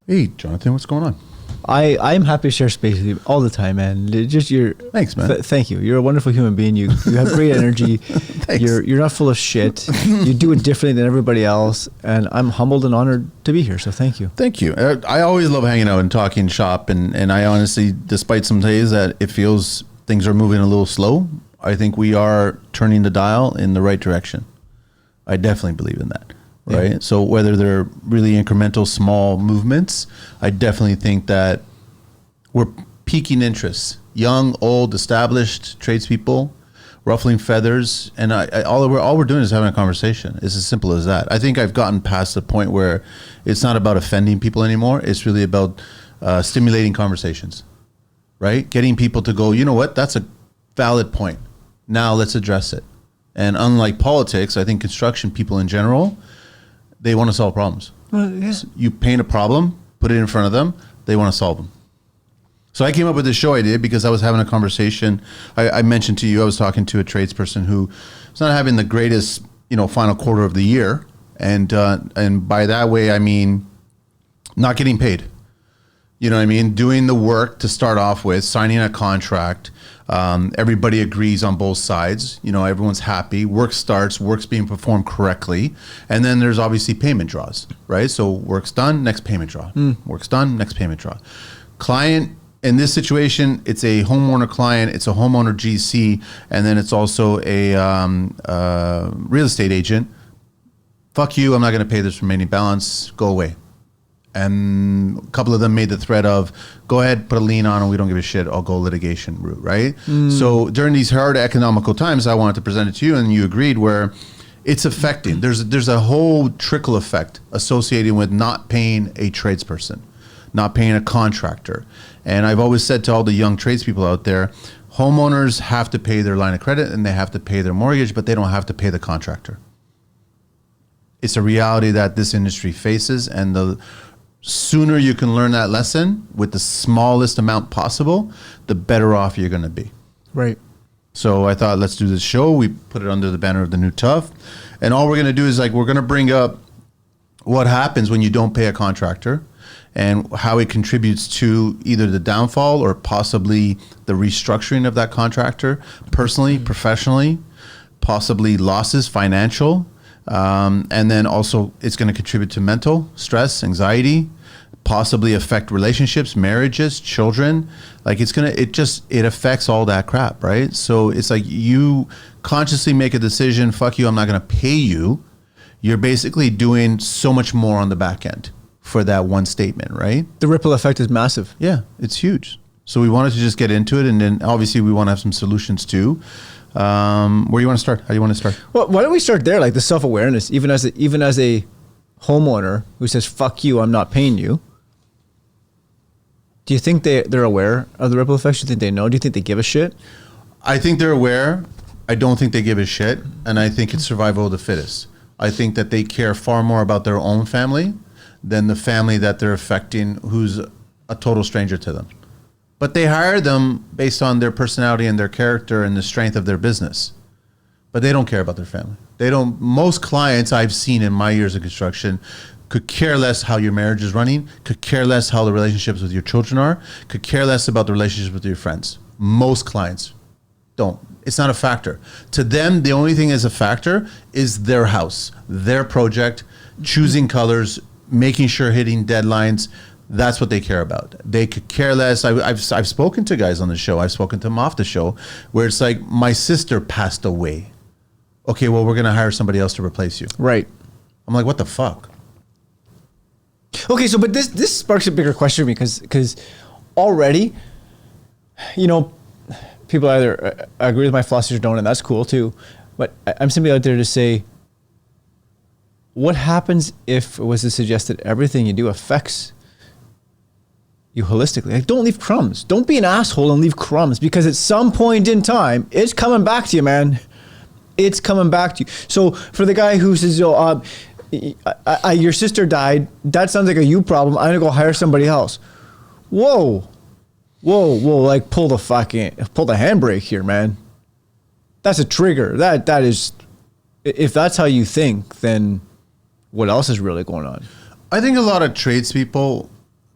Hey, Jonathan, what's going on? I'm happy to share space with you all the time, man. Thanks, man. Thank you. You're a wonderful human being. You have great energy. Thanks. You're not full of shit. You do it differently than everybody else, and I'm humbled and honored to be here. So thank you. Thank you. I always love hanging out and talking shop, and I honestly, despite some days that it feels things are moving a little slow, I think we are turning the dial in the right direction. I definitely believe in that. Right. Yeah. So whether they're really incremental, small movements, I definitely think that we're piquing interests. Young, old, established tradespeople, ruffling feathers, and all we're doing is having a conversation. It's as simple as that. I think I've gotten past the point where it's not about offending people anymore. It's really about stimulating conversations, right? Getting people to go, you know what? That's a valid point. Now let's address it. And unlike politics, I think construction people in general, they want to solve problems. Well, yeah. So you paint a problem, put it in front of them, they want to solve them. So I came up with this show idea because I was having a conversation. I mentioned to you, I was talking to a tradesperson who is not having the greatest, final quarter of the year. And by that way, I mean, not getting paid. You know what I mean? Doing the work to start off with, signing a contract. Everybody agrees on both sides. Everyone's happy. Work starts, work's being performed correctly. And then there's obviously payment draws, right? So work's done, next payment draw. Work's done, next payment draw. Client, in this situation, it's a homeowner client, it's a homeowner GC, and then it's also a real estate agent. Fuck you, I'm not gonna pay this remaining balance, go away. And a couple of them made the threat of, go ahead, put a lien on, and we don't give a shit. I'll go litigation route, right? So during these hard economical times, I wanted to present it to you, and you agreed. Where it's affecting. There's a whole trickle effect associated with not paying a tradesperson, not paying a contractor. And I've always said to all the young tradespeople out there, homeowners have to pay their line of credit and they have to pay their mortgage, but they don't have to pay the contractor. It's a reality that this industry faces, and the sooner you can learn that lesson with the smallest amount possible, the better off you're going to be. Right. So I thought, let's do this show. We put it under the banner of The New Tough. And all we're going to do is we're going to bring up what happens when you don't pay a contractor and how it contributes to either the downfall or possibly the restructuring of that contractor, personally, professionally, possibly losses, financial. And then also it's going to contribute to mental stress, anxiety, possibly affect relationships, marriages, children. It affects all that crap, right? So it's like you consciously make a decision, fuck you, I'm not going to pay you. You're basically doing so much more on the back end for that one statement, right? The ripple effect is massive. Yeah, it's huge. So we wanted to just get into it, and then obviously we want to have some solutions too. Where do you want to start? How do you want to start? Well, why don't we start there? Like the self-awareness, even as a homeowner who says, fuck you, I'm not paying you. Do you think they're aware of the ripple effects? Do you think they know? Do you think they give a shit? I think they're aware. I don't think they give a shit. And I think it's survival of the fittest. I think that they care far more about their own family than the family that they're affecting, who's a total stranger to them. But they hire them based on their personality and their character and the strength of their business. But they don't care about their family. Most clients I've seen in my years of construction could care less how your marriage is running, could care less how the relationships with your children are, could care less about the relationships with your friends. Most clients don't. It's not a factor. To them, the only thing is a factor is their house, their project, choosing colors, making sure hitting deadlines. That's what they care about. They could care less. I've spoken to guys on the show. I've spoken to them off the show where it's like, my sister passed away. Okay, well, we're going to hire somebody else to replace you. Right. I'm like, what the fuck? Okay, so but this sparks a bigger question for me because already, people either agree with my philosophy or don't, and that's cool too. But I'm simply out there to say, what happens if it was to suggest that everything you do affects you holistically? Like, don't leave crumbs. Don't be an asshole and leave crumbs, because at some point in time, it's coming back to you, man. It's coming back to you. So for the guy who says, your sister died, that sounds like a you problem, I'm gonna go hire somebody else. Whoa, like pull the handbrake here, man. That's a trigger. That is, if that's how you think, then what else is really going on? I think a lot of tradespeople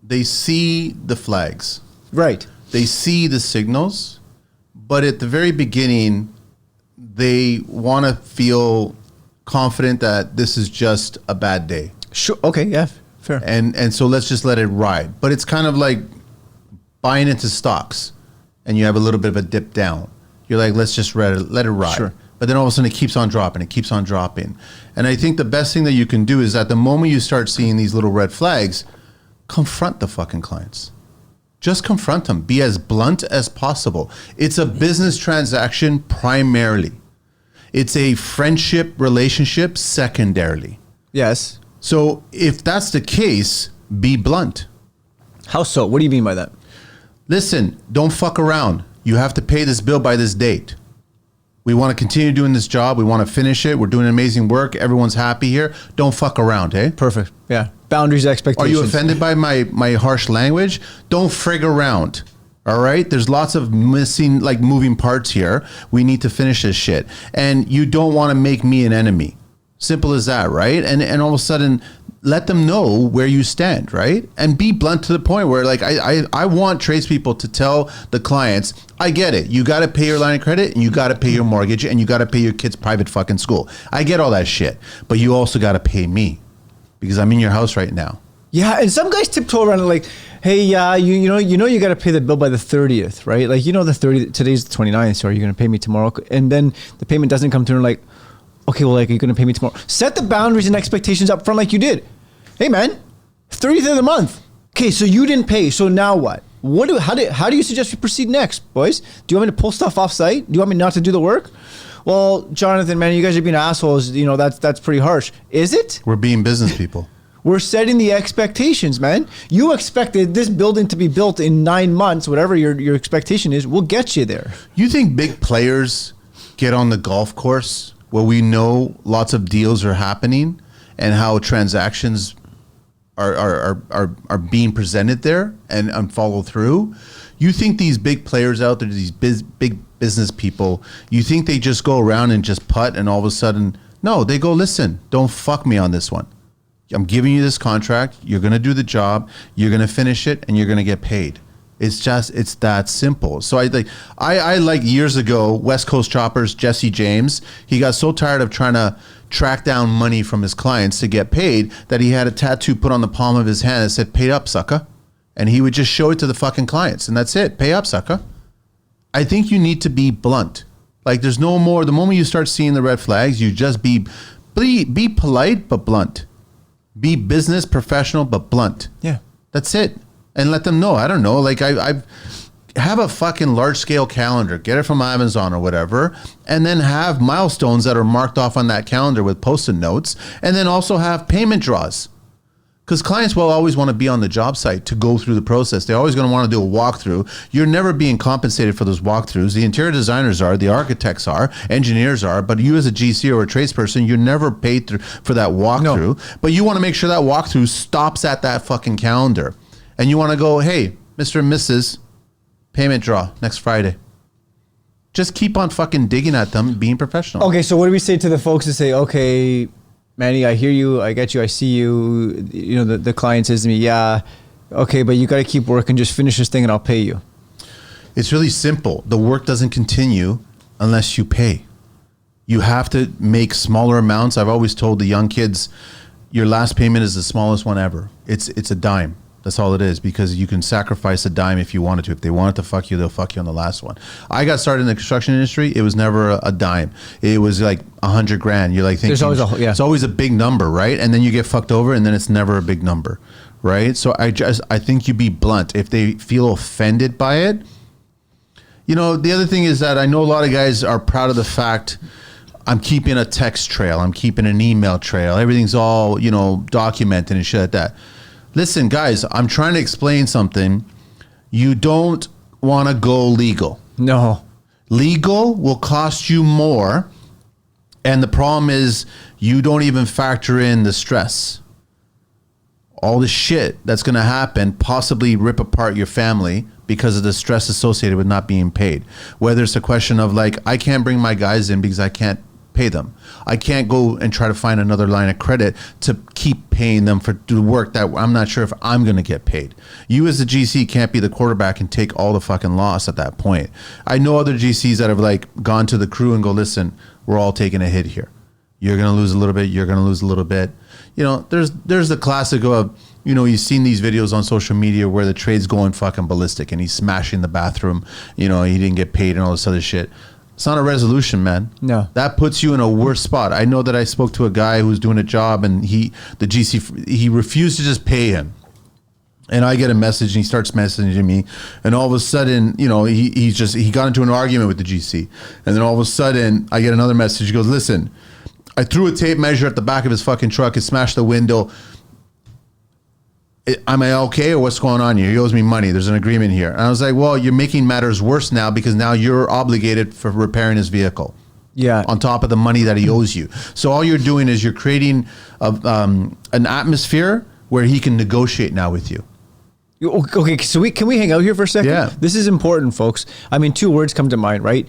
they see the flags. Right. They see the signals, but at the very beginning, they want to feel confident that this is just a bad day. Sure. Okay. Yeah. Fair. And so let's just let it ride. But it's kind of like buying into stocks and you have a little bit of a dip down. You're like, let's just let it ride. Sure. But then all of a sudden it keeps on dropping. It keeps on dropping. And I think the best thing that you can do is at the moment you start seeing these little red flags, confront the fucking clients. Just confront them. Be as blunt as possible. It's a business transaction primarily. It's a friendship relationship secondarily. Yes. So if that's the case, be blunt. How so? What do you mean by that? Listen, don't fuck around. You have to pay this bill by this date. We want to continue doing this job. We want to finish it. We're doing amazing work. Everyone's happy here. Don't fuck around, eh? Perfect. Yeah. Boundaries, expectations. Are you offended by my harsh language? Don't frig around. All right? There's lots of moving parts here. We need to finish this shit. And you don't want to make me an enemy. Simple as that, right? And all of a sudden, let them know where you stand, right? And be blunt to the point where, like, I want tradespeople to tell the clients, I get it. You got to pay your line of credit, and you got to pay your mortgage, and you got to pay your kid's private fucking school. I get all that shit. But you also got to pay me because I'm in your house right now. Yeah, and some guys tiptoe around like, hey, yeah, you know you got to pay the bill by the 30th, right? Like, the 30th, today's the 29th, so are you going to pay me tomorrow? And then the payment doesn't come through and like, okay, well, like, are you going to pay me tomorrow? Set the boundaries and expectations up front like you did. Hey, man, 30th of the month. Okay, so you didn't pay, so now what? How do you suggest we proceed next, boys? Do you want me to pull stuff off site? Do you want me not to do the work? Well, Jonathan, man, you guys are being assholes. That's pretty harsh. Is it? We're being business people. We're setting the expectations, man. You expected this building to be built in 9 months, whatever your expectation is, we'll get you there. You think big players get on the golf course where we know lots of deals are happening and how transactions are being presented there and follow through? You think these big players out there, these big business people, you think they just go around and just putt and all of a sudden, no, they go, listen, don't fuck me on this one. I'm giving you this contract. You're going to do the job. You're going to finish it and you're going to get paid. It's that simple. So I like years ago, West Coast Choppers, Jesse James, he got so tired of trying to track down money from his clients to get paid that he had a tattoo put on the palm of his hand that said, "Pay up, sucker." And he would just show it to the fucking clients. And that's it. Pay up, sucker. I think you need to be blunt. Like, there's no more. The moment you start seeing the red flags, you just be polite, but blunt. Be business professional, but blunt. Yeah. That's it. And let them know. I don't know. Like, I have a fucking large scale calendar. Get it from Amazon or whatever. And then have milestones that are marked off on that calendar with post-it notes. And then also have payment draws. Because clients will always want to be on the job site to go through the process. They're always going to want to do a walkthrough. You're never being compensated for those walkthroughs. The interior designers are, the architects are, engineers are, but you as a GC or a tradesperson, you're never paid for that walkthrough. No. But you want to make sure that walkthrough stops at that fucking calendar. And you want to go, hey, Mr. and Mrs., payment draw next Friday. Just keep on fucking digging at them, being professional. Okay, so what do we say to the folks that say, okay, Manny, I hear you, I get you, I see you. The client says to me, yeah, okay, but you got to keep working, just finish this thing and I'll pay you. It's really simple. The work doesn't continue unless you pay. You have to make smaller amounts. I've always told the young kids, your last payment is the smallest one ever. It's a dime. That's all it is, because you can sacrifice a dime if you wanted to. If they wanted to fuck you, they'll fuck you on the last one. I got started in the construction industry. It was never a dime. It was like $100,000. You're like thinking, it's always a big number, right? And then you get fucked over and then it's never a big number, right? So I think you be blunt. If they feel offended by it, the other thing is that I know a lot of guys are proud of the fact I'm keeping a text trail. I'm keeping an email trail. Everything's all, documented and shit like that. Listen, guys, I'm trying to explain something. You don't want to go legal. No. Legal will cost you more. And the problem is you don't even factor in the stress. All the shit that's going to happen, possibly rip apart your family because of the stress associated with not being paid. Whether it's a question of like, I can't bring my guys in because I can't pay them. I can't go and try to find another line of credit to keep paying them for the work that I'm not sure if I'm going to get paid. You as the GC can't be the quarterback and take all the fucking loss at that point. I know other GCs that have like gone to the crew and go, listen, we're all taking a hit here. You're going to lose a little bit. You're going to lose a little bit. You know, there's the classic of, you know, you've seen these videos on social media where the trade's going fucking ballistic and he's smashing the bathroom. You know, he didn't get paid and all this other shit. It's not a resolution, man. No. That puts you in a worse spot. I know that I spoke to a guy who's doing a job and he refused to just pay him. And I get a message and he starts messaging me. And all of a sudden, you know, he got into an argument with the GC. And then all of a sudden I get another message. He goes, listen, I threw a tape measure at the back of his fucking truck. It smashed the window. Am I okay or what's going on here? He owes me money. There's an agreement here. And I was like, well, you're making matters worse now because now you're obligated for repairing his vehicle. Yeah. On top of the money that he owes you. So all you're doing is you're creating an atmosphere where he can negotiate now with you. Okay, so can we hang out here for a second? Yeah. This is important, folks. I mean, two words come to mind, right?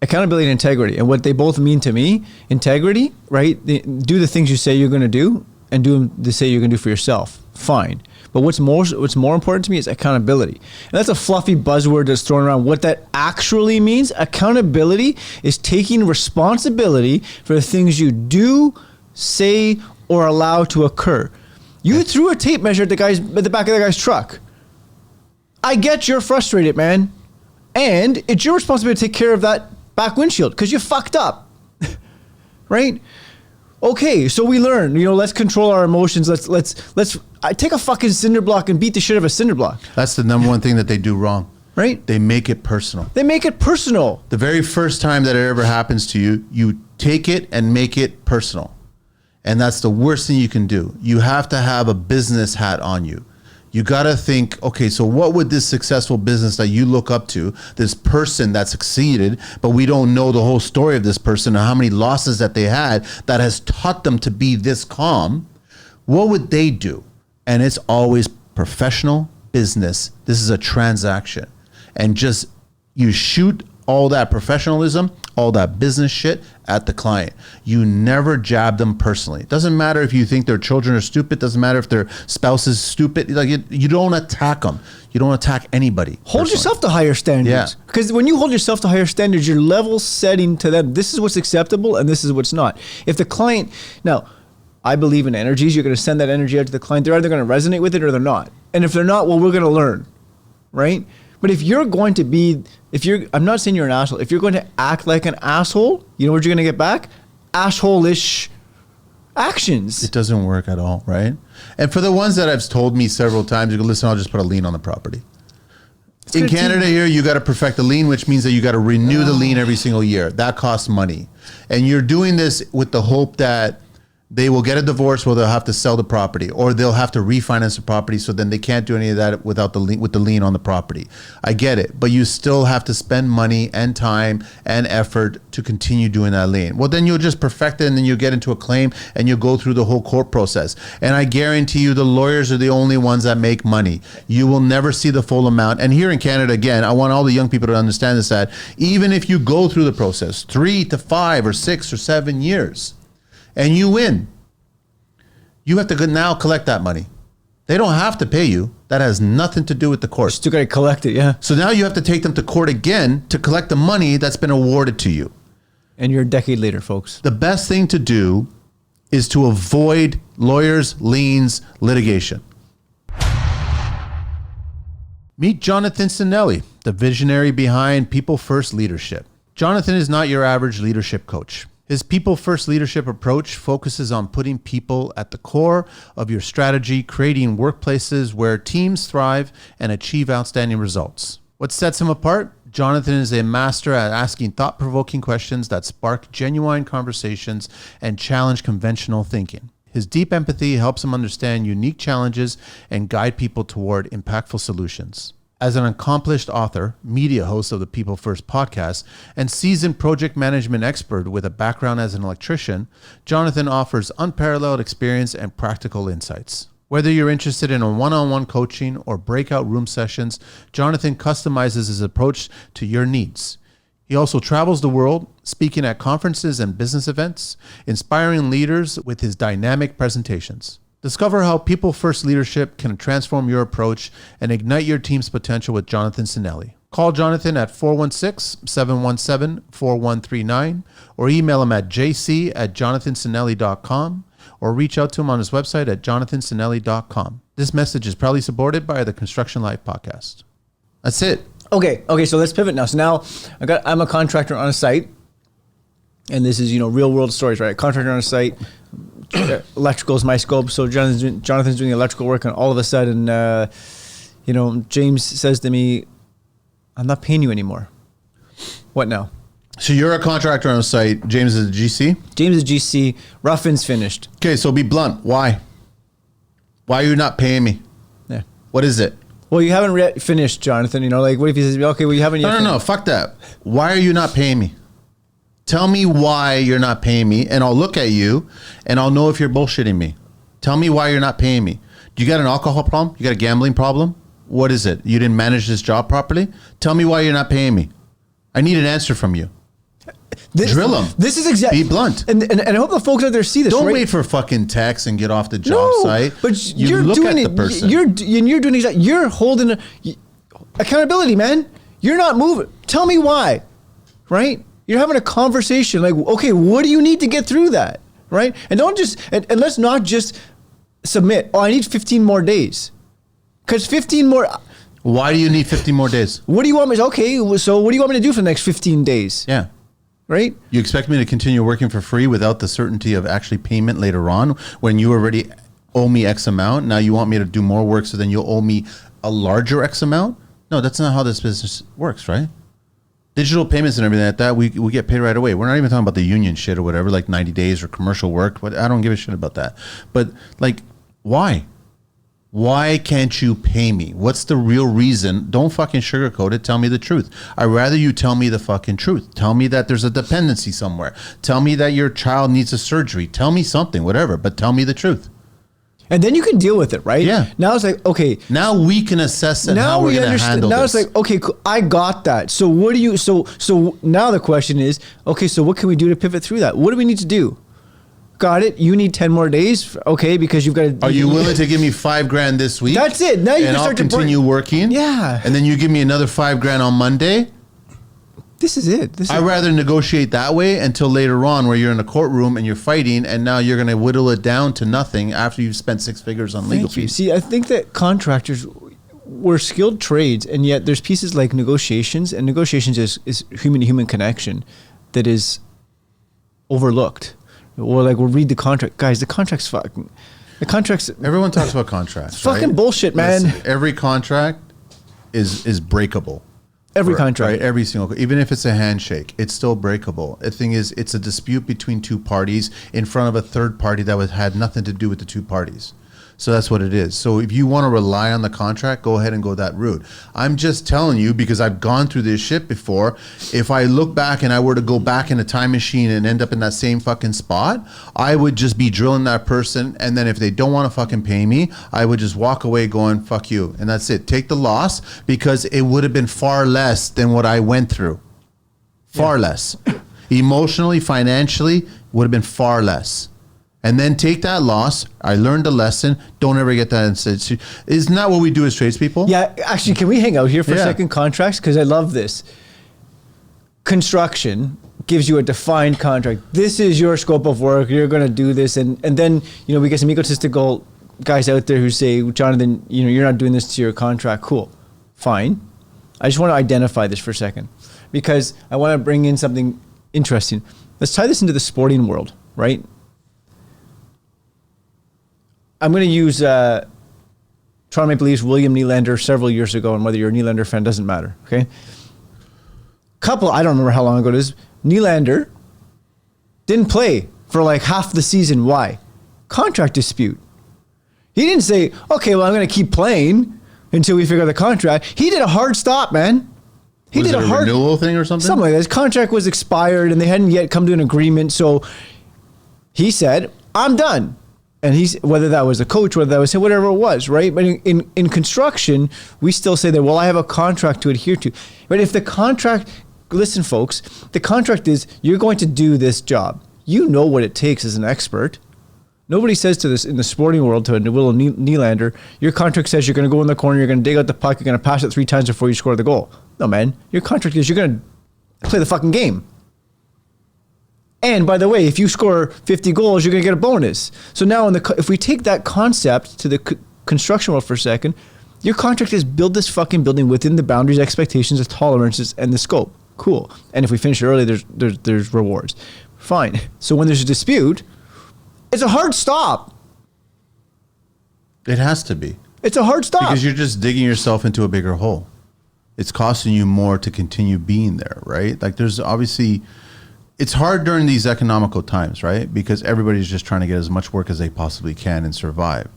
Accountability and integrity. And what they both mean to me, integrity, right? Do the things you say you're going to do and do them to say you're going to do for yourself. Fine. But what's more important to me is accountability. And that's a fluffy buzzword that's thrown around. What that actually means, accountability is taking responsibility for the things you do, say, or allow to occur. You threw a tape measure at the back of the guy's truck. I get you're frustrated, man. And it's your responsibility to take care of that back windshield because you fucked up. Right? Okay, so we learn, you know, let's control our emotions. Let's I take a fucking cinder block and beat the shit out of a cinder block. That's the number one thing that they do wrong. Right? They make it personal. They make it personal. The very first time that it ever happens to you, you take it and make it personal. And that's the worst thing you can do. You have to have a business hat on you. You got to think, okay, so what would this successful business that you look up to, this person that succeeded, but we don't know the whole story of this person and how many losses that they had that has taught them to be this calm, what would they do? And it's always professional business. This is a transaction. And just you shoot all that professionalism, all that business shit at the client. You never jab them personally. It doesn't matter if you think their children are stupid. Doesn't matter if their spouse is stupid. Like you don't attack them. You don't attack anybody. Hold personally. yourself to higher standards. Yeah. Because when you hold yourself to higher standards, you're level setting to them. This is what's acceptable and this is what's not. If the client, now, I believe in energies. You're going to send that energy out to the client. They're either going to resonate with it or they're not. And if they're not, well, we're going to learn, right? But if you're going to be, I'm not saying you're an asshole. If you're going to act like an asshole, you know what you're going to get back? Asshole-ish actions. It doesn't work at all, right? And for the ones that have told me several times, you go, listen, I'll just put a lien on the property. In Canada here, you got to perfect the lien, which means that you got to renew the lien every single year. That costs money. And you're doing this with the hope that they will get a divorce where they'll have to sell the property or they'll have to refinance the property. So then they can't do any of that without with the lien on the property. I get it, but you still have to spend money and time and effort to continue doing that lien. Well, then you'll just perfect it and then you'll get into a claim and you'll go through the whole court process. And I guarantee you the lawyers are the only ones that make money. You will never see the full amount. And here in Canada, again, I want all the young people to understand this, that even if you go through the process 3 to 5 or 6 or 7 years, and you win, you have to now collect that money. They don't have to pay you. That has nothing to do with the court. Still got to collect it, yeah. So now you have to take them to court again to collect the money that's been awarded to you. And you're a decade later, folks. The best thing to do is to avoid lawyers, liens, litigation. Meet Jonathan Sinelli, the visionary behind People First Leadership. Jonathan is not your average leadership coach. His people-first leadership approach focuses on putting people at the core of your strategy, creating workplaces where teams thrive and achieve outstanding results. What sets him apart? Jonathan is a master at asking thought-provoking questions that spark genuine conversations and challenge conventional thinking. His deep empathy helps him understand unique challenges and guide people toward impactful solutions. As an accomplished author, media host of the People First podcast, and seasoned project management expert with a background as an electrician, Jonathan offers unparalleled experience and practical insights. Whether you're interested in a one-on-one coaching or breakout room sessions, Jonathan customizes his approach to your needs. He also travels the world, speaking at conferences and business events, inspiring leaders with his dynamic presentations. Discover how people-first leadership can transform your approach and ignite your team's potential with Jonathan Sinelli. Call Jonathan at 416-717-4139 or email him at jc@jonathansinelli.com or reach out to him on his website at jonathansinelli.com. This message is proudly supported by the Construction Life podcast. That's it. Okay, so let's pivot now. So now I'm a contractor on a site, and this is, real world stories, right? Contractor on a site, electrical is my scope. So Jonathan's doing electrical work, and all of a sudden, James says to me, I'm not paying you anymore. What now? So you're a contractor on a site. James is a GC? James is GC. Rough-in's finished. Okay, so be blunt. Why? Why are you not paying me? Yeah. What is it? Well, you haven't finished, Jonathan. What if he says, okay, well, you haven't yet. No, fuck that. Why are you not paying me? Tell me why you're not paying me, and I'll look at you, and I'll know if you're bullshitting me. Tell me why you're not paying me. Do you got an alcohol problem? You got a gambling problem? What is it? You didn't manage this job properly? Tell me why you're not paying me. I need an answer from you. Drill them. This is exactly. Be blunt. And I hope the folks out there see this. Don't right? wait for fucking text and get off the job site. But you're look doing at the person. You're doing exactly. You're holding accountability, man. You're not moving. Tell me why, right? You're having a conversation. Like, okay, what do you need to get through that, right? And don't just and let's not just submit. Oh, I need 15 more days, because 15 more. Why do you need 15 more days? What do you want me? Okay, so what do you want me to do for the next 15 days? Yeah. Right? You expect me to continue working for free without the certainty of actually payment later on when you already owe me X amount? Now you want me to do more work so then you'll owe me a larger X amount? No, that's not how this business works, right? Digital payments and everything like that, we get paid right away. We're not even talking about the union shit or whatever, like 90 days or commercial work. But I don't give a shit about that. But like, why? Why can't you pay me? What's the real reason? Don't fucking sugarcoat it. Tell me the truth. I'd rather you tell me the fucking truth. Tell me that there's a dependency somewhere. Tell me that your child needs a surgery. Tell me something, whatever, but tell me the truth. And then you can deal with it, right? Yeah. Now it's like, okay. Now we can assess it, how we're going to handle now this. It's like, okay, cool, I got that. So what do you, so now the question is, okay, so what can we do to pivot through that? What do we need to do? Got it. You need 10 more days. Okay. Because you've got to. Are you willing to give me $5,000 this week? That's it. Now you can start to continue working. Yeah. And then you give me another $5,000 on Monday. This is it. I'd rather negotiate that way until later on where you're in a courtroom and you're fighting and now you're going to whittle it down to nothing after you've spent 6 figures on legal fees. See, I think that contractors were skilled trades, and yet there's pieces like negotiations, and negotiations is human-to-human connection that is overlooked. Or like we'll read the contract. Guys, the contract's fucking... The contract's... Everyone talks about contracts, fucking right? bullshit, man. Listen, every contract is breakable. Every contract. Right? Every single... Even if it's a handshake, it's still breakable. The thing is, it's a dispute between two parties in front of a third party that had nothing to do with the two parties. So that's what it is. So if you want to rely on the contract, go ahead and go that route. I'm just telling you because I've gone through this shit before. If I look back and I were to go back in a time machine and end up in that same fucking spot, I would just be drilling that person. And then if they don't want to fucking pay me, I would just walk away going, fuck you. And that's it. Take the loss because it would have been far less than what I went through. Far less. Emotionally, financially, would have been far less. And then take that loss. I learned a lesson. Don't ever get that instead. Isn't that what we do as tradespeople? Yeah, actually, can we hang out here for a second? Contracts, because I love this. Construction gives you a defined contract. This is your scope of work. You're going to do this, and then we get some egotistical guys out there who say, Jonathan, you're not doing this to your contract. Cool, fine. I just want to identify this for a second because I want to bring in something interesting. Let's tie this into the sporting world, right? I'm going to use Toronto Maple Leafs William Nylander several years ago, and whether you're a Nylander fan doesn't matter, okay? I don't remember how long ago it is. Nylander didn't play for like half the season. Why? Contract dispute. He didn't say, okay, well, I'm going to keep playing until we figure out the contract. He did a hard stop, man. He did a hard renewal thing or something? Something like that. His contract was expired, and they hadn't yet come to an agreement, so he said, I'm done. And whether that was a coach, whether that was him, whatever it was, right? But in construction, we still say that, well, I have a contract to adhere to. But if the contract listen, folks, the contract is you're going to do this job. You know what it takes as an expert. Nobody says to this in the sporting world to a little Nylander, your contract says you're going to go in the corner, you're going to dig out the puck, you're going to pass it 3 times before you score the goal. No, man. Your contract is you're going to play the fucking game. And by the way, if you score 50 goals, you're going to get a bonus. So now if we take that concept to the construction world for a second, your contract is build this fucking building within the boundaries, expectations, the tolerances, and the scope. Cool. And if we finish it early, there's rewards. Fine. So when there's a dispute, it's a hard stop. It has to be. It's a hard stop. Because you're just digging yourself into a bigger hole. It's costing you more to continue being there, right? Like there's obviously, it's hard during these economical times, right? Because everybody's just trying to get as much work as they possibly can and survive.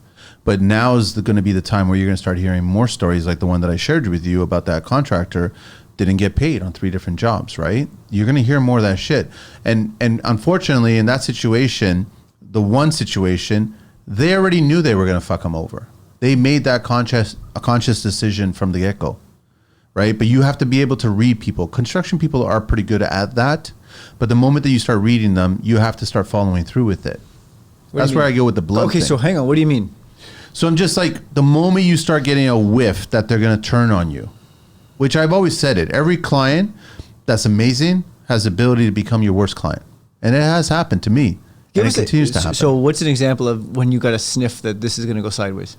But now is going to be the time where you're going to start hearing more stories like the one that I shared with you about that contractor didn't get paid on 3 different jobs, right? You're going to hear more of that shit. And unfortunately, in that situation, the one situation, they already knew they were going to fuck them over. They made that a conscious decision from the get-go, right? But you have to be able to read people. Construction people are pretty good at that. But the moment that you start reading them, you have to start following through with it. That's where I go with the blunt Okay, thing. so hang on. What do you mean? So I'm just like, the moment you start getting a whiff that they're going to turn on you, which I've always said it, every client that's amazing has the ability to become your worst client. And it has happened to me. And it continues to happen. So what's an example of when you got a sniff that this is going to go sideways?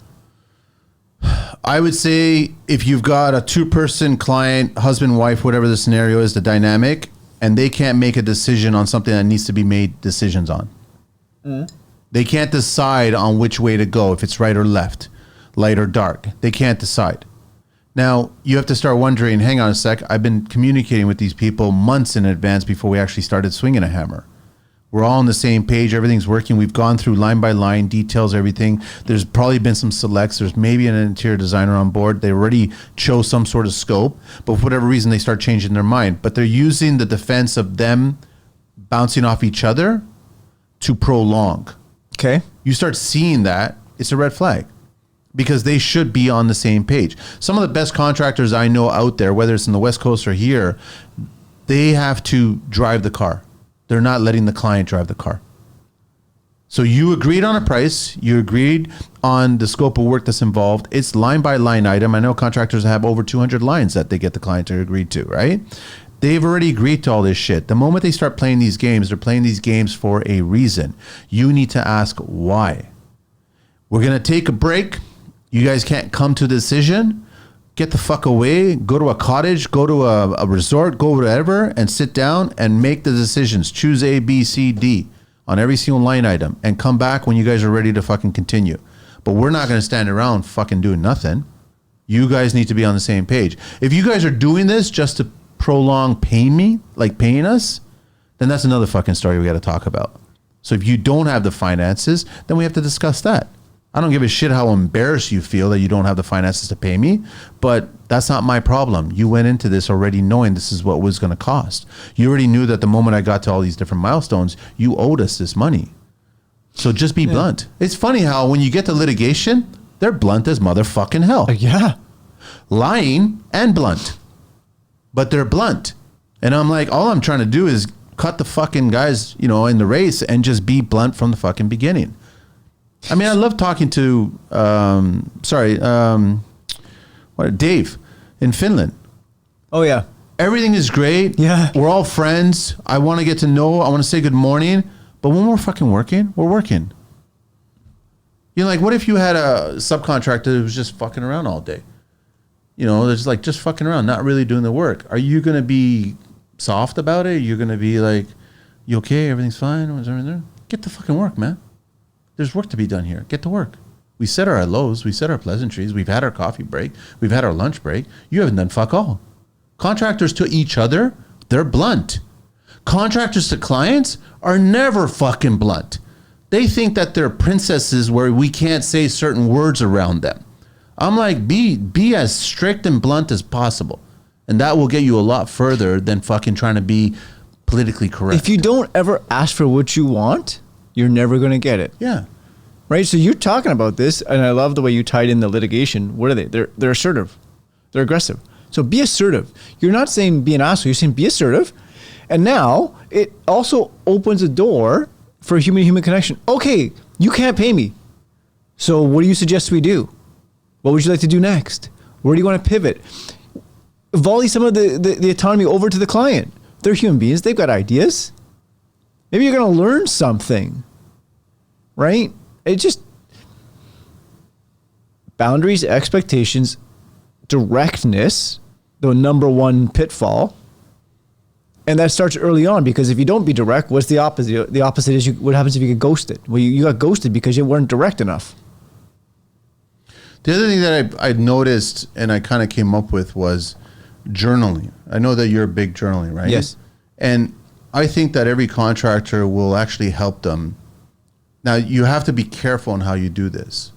I would say if you've got a 2-person client, husband, wife, whatever the scenario is, the dynamic, and they can't make a decision on something that needs to be made decisions on. They can't decide on which way to go, if it's right or left, light or dark. They can't decide. Now, you have to start wondering, hang on a sec, I've been communicating with these people months in advance before we actually started swinging a hammer. We're all on the same page. Everything's working. We've gone through line by line, details, everything. There's probably been some selects. There's maybe an interior designer on board. They already chose some sort of scope, but for whatever reason, they start changing their mind. But they're using the defense of them bouncing off each other to prolong. Okay. You start seeing that, it's a red flag because they should be on the same page. Some of the best contractors I know out there, whether it's in the West Coast or here, they have to drive the car. They're not letting the client drive the car. So you agreed on a price. You agreed on the scope of work that's involved. It's line by line item. I know contractors have over 200 lines that they get the client to agree to, right? They've already agreed to all this shit. The moment they start playing these games, they're playing these games for a reason. You need to ask why. We're going to take a break. You guys can't come to a decision. Get the fuck away, go to a cottage, go to a resort, go whatever, and sit down and make the decisions. Choose A, B, C, D on every single line item and come back when you guys are ready to fucking continue. But we're not going to stand around fucking doing nothing. You guys need to be on the same page. If you guys are doing this just to prolong paying us, then that's another fucking story we got to talk about. So if you don't have the finances, then we have to discuss that. I don't give a shit how embarrassed you feel that you don't have the finances to pay me, but that's not my problem. You went into this already knowing this is what it was going to cost. You already knew that the moment I got to all these different milestones, you owed us this money. So just be blunt. It's funny how when you get to litigation, they're blunt as motherfucking hell. Yeah. Lying and blunt. But they're blunt. And I'm like, all I'm trying to do is cut the fucking guys, in the race and just be blunt from the fucking beginning. I mean, I love talking to, Dave in Finland. Oh, yeah. Everything is great. Yeah. We're all friends. I want to get to know, I want to say good morning. But when we're fucking working, we're working. What if you had a subcontractor who was just fucking around all day? There's just fucking around, not really doing the work. Are you going to be soft about it? You're going to be like, you okay? Everything's fine? Was everything there? Get the fucking work, man. There's work to be done here. Get to work. We said our hellos. We said our pleasantries. We've had our coffee break. We've had our lunch break. You haven't done fuck all. Contractors to each other, they're blunt. Contractors to clients are never fucking blunt. They think that they're princesses where we can't say certain words around them. I'm like, be as strict and blunt as possible. And that will get you a lot further than fucking trying to be politically correct. If you don't ever ask for what you want, you're never going to get it. Yeah. Right? So you're talking about this, and I love the way you tied in the litigation. What are they? They're assertive. They're aggressive. So be assertive. You're not saying be an asshole. You're saying be assertive. And now it also opens a door for human-to-human connection. Okay, you can't pay me. So what do you suggest we do? What would you like to do next? Where do you want to pivot? Volley some of the autonomy over to the client. They're human beings. They've got ideas. Maybe you're going to learn something, right? It just, boundaries, expectations, directness, the number one pitfall. And that starts early on, because if you don't be direct, what's the opposite? The opposite is what happens if you get ghosted? Well, you got ghosted because you weren't direct enough. The other thing that I noticed and I kind of came up with was journaling. I know that you're a big journaling, right? Yes. And I think that every contractor will actually help them. Now, you have to be careful on how you do this.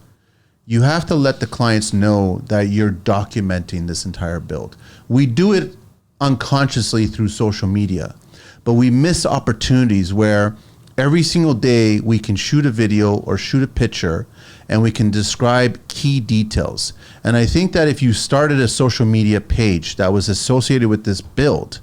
You have to let the clients know that you're documenting this entire build. We do it unconsciously through social media, but we miss opportunities where every single day we can shoot a video or shoot a picture and we can describe key details. And I think that if you started a social media page that was associated with this build,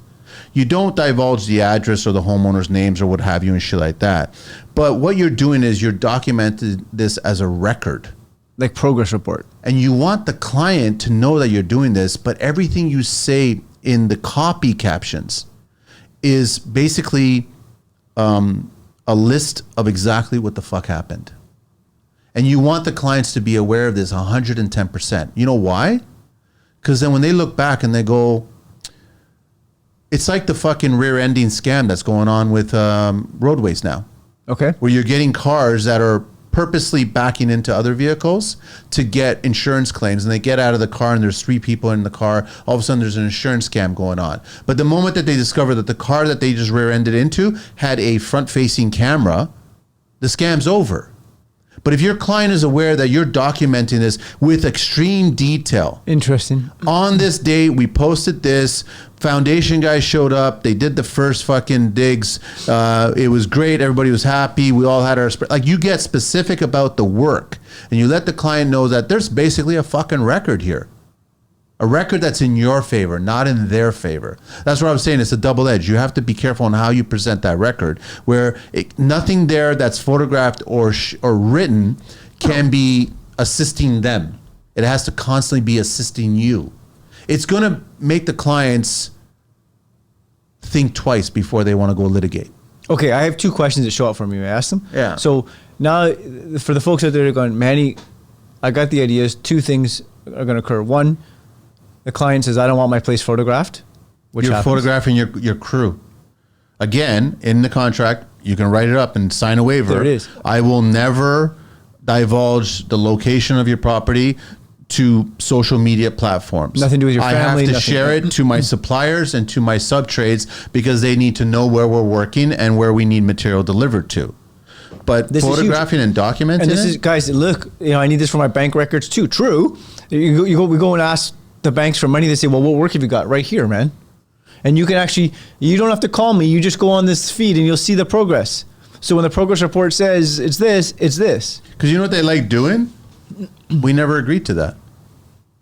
you don't divulge the address or the homeowner's names or what have you and shit like that. But what you're doing is you're documenting this as a record. Like progress report. And you want the client to know that you're doing this, but everything you say in the copy captions is basically a list of exactly what the fuck happened. And you want the clients to be aware of this 110%. You know why? Because then when they look back and they go, it's like the fucking rear-ending scam that's going on with roadways now. Okay. Where you're getting cars that are purposely backing into other vehicles to get insurance claims, and they get out of the car and there's 3 people in the car. All of a sudden there's an insurance scam going on. But the moment that they discover that the car that they just rear-ended into had a front-facing camera, the scam's over. But if your client is aware that you're documenting this with extreme detail. Interesting. On this date, we posted this. Foundation guys showed up. They did the first fucking digs. It was great. Everybody was happy. We all had our... Like, you get specific about the work. And you let the client know that there's basically a fucking record here. A record that's in your favor, not in their favor. That's what I was saying. It's a double edge. You have to be careful on how you present that record, where nothing there that's photographed or written can be assisting them. It has to constantly be assisting you. It's going to make the clients think twice before they want to go litigate. Okay, I have 2 questions that show up for me. May I ask them? Yeah. So now, for the folks out there that are going, Manny, I got the ideas. 2 things are going to occur. One, the client says, I don't want my place photographed. Which You're happens. photographing your crew. Again, in the contract, you can write it up and sign a waiver. There it is. I will never divulge the location of your property to social media platforms. Nothing to do with your family. I have to nothing. share it to my suppliers and to my sub-trades because they need to know where we're working and where we need material delivered to. But This is huge. photographing and documenting And this it? is, guys, look, I need this for my bank records too. True. We go and ask the banks for money. They say, well, what work have you got? Right here, man. And you can actually, you don't have to call me. You just go on this feed and you'll see the progress. So when the progress report says it's this, it's this. Because you know what they like doing? We never agreed to that.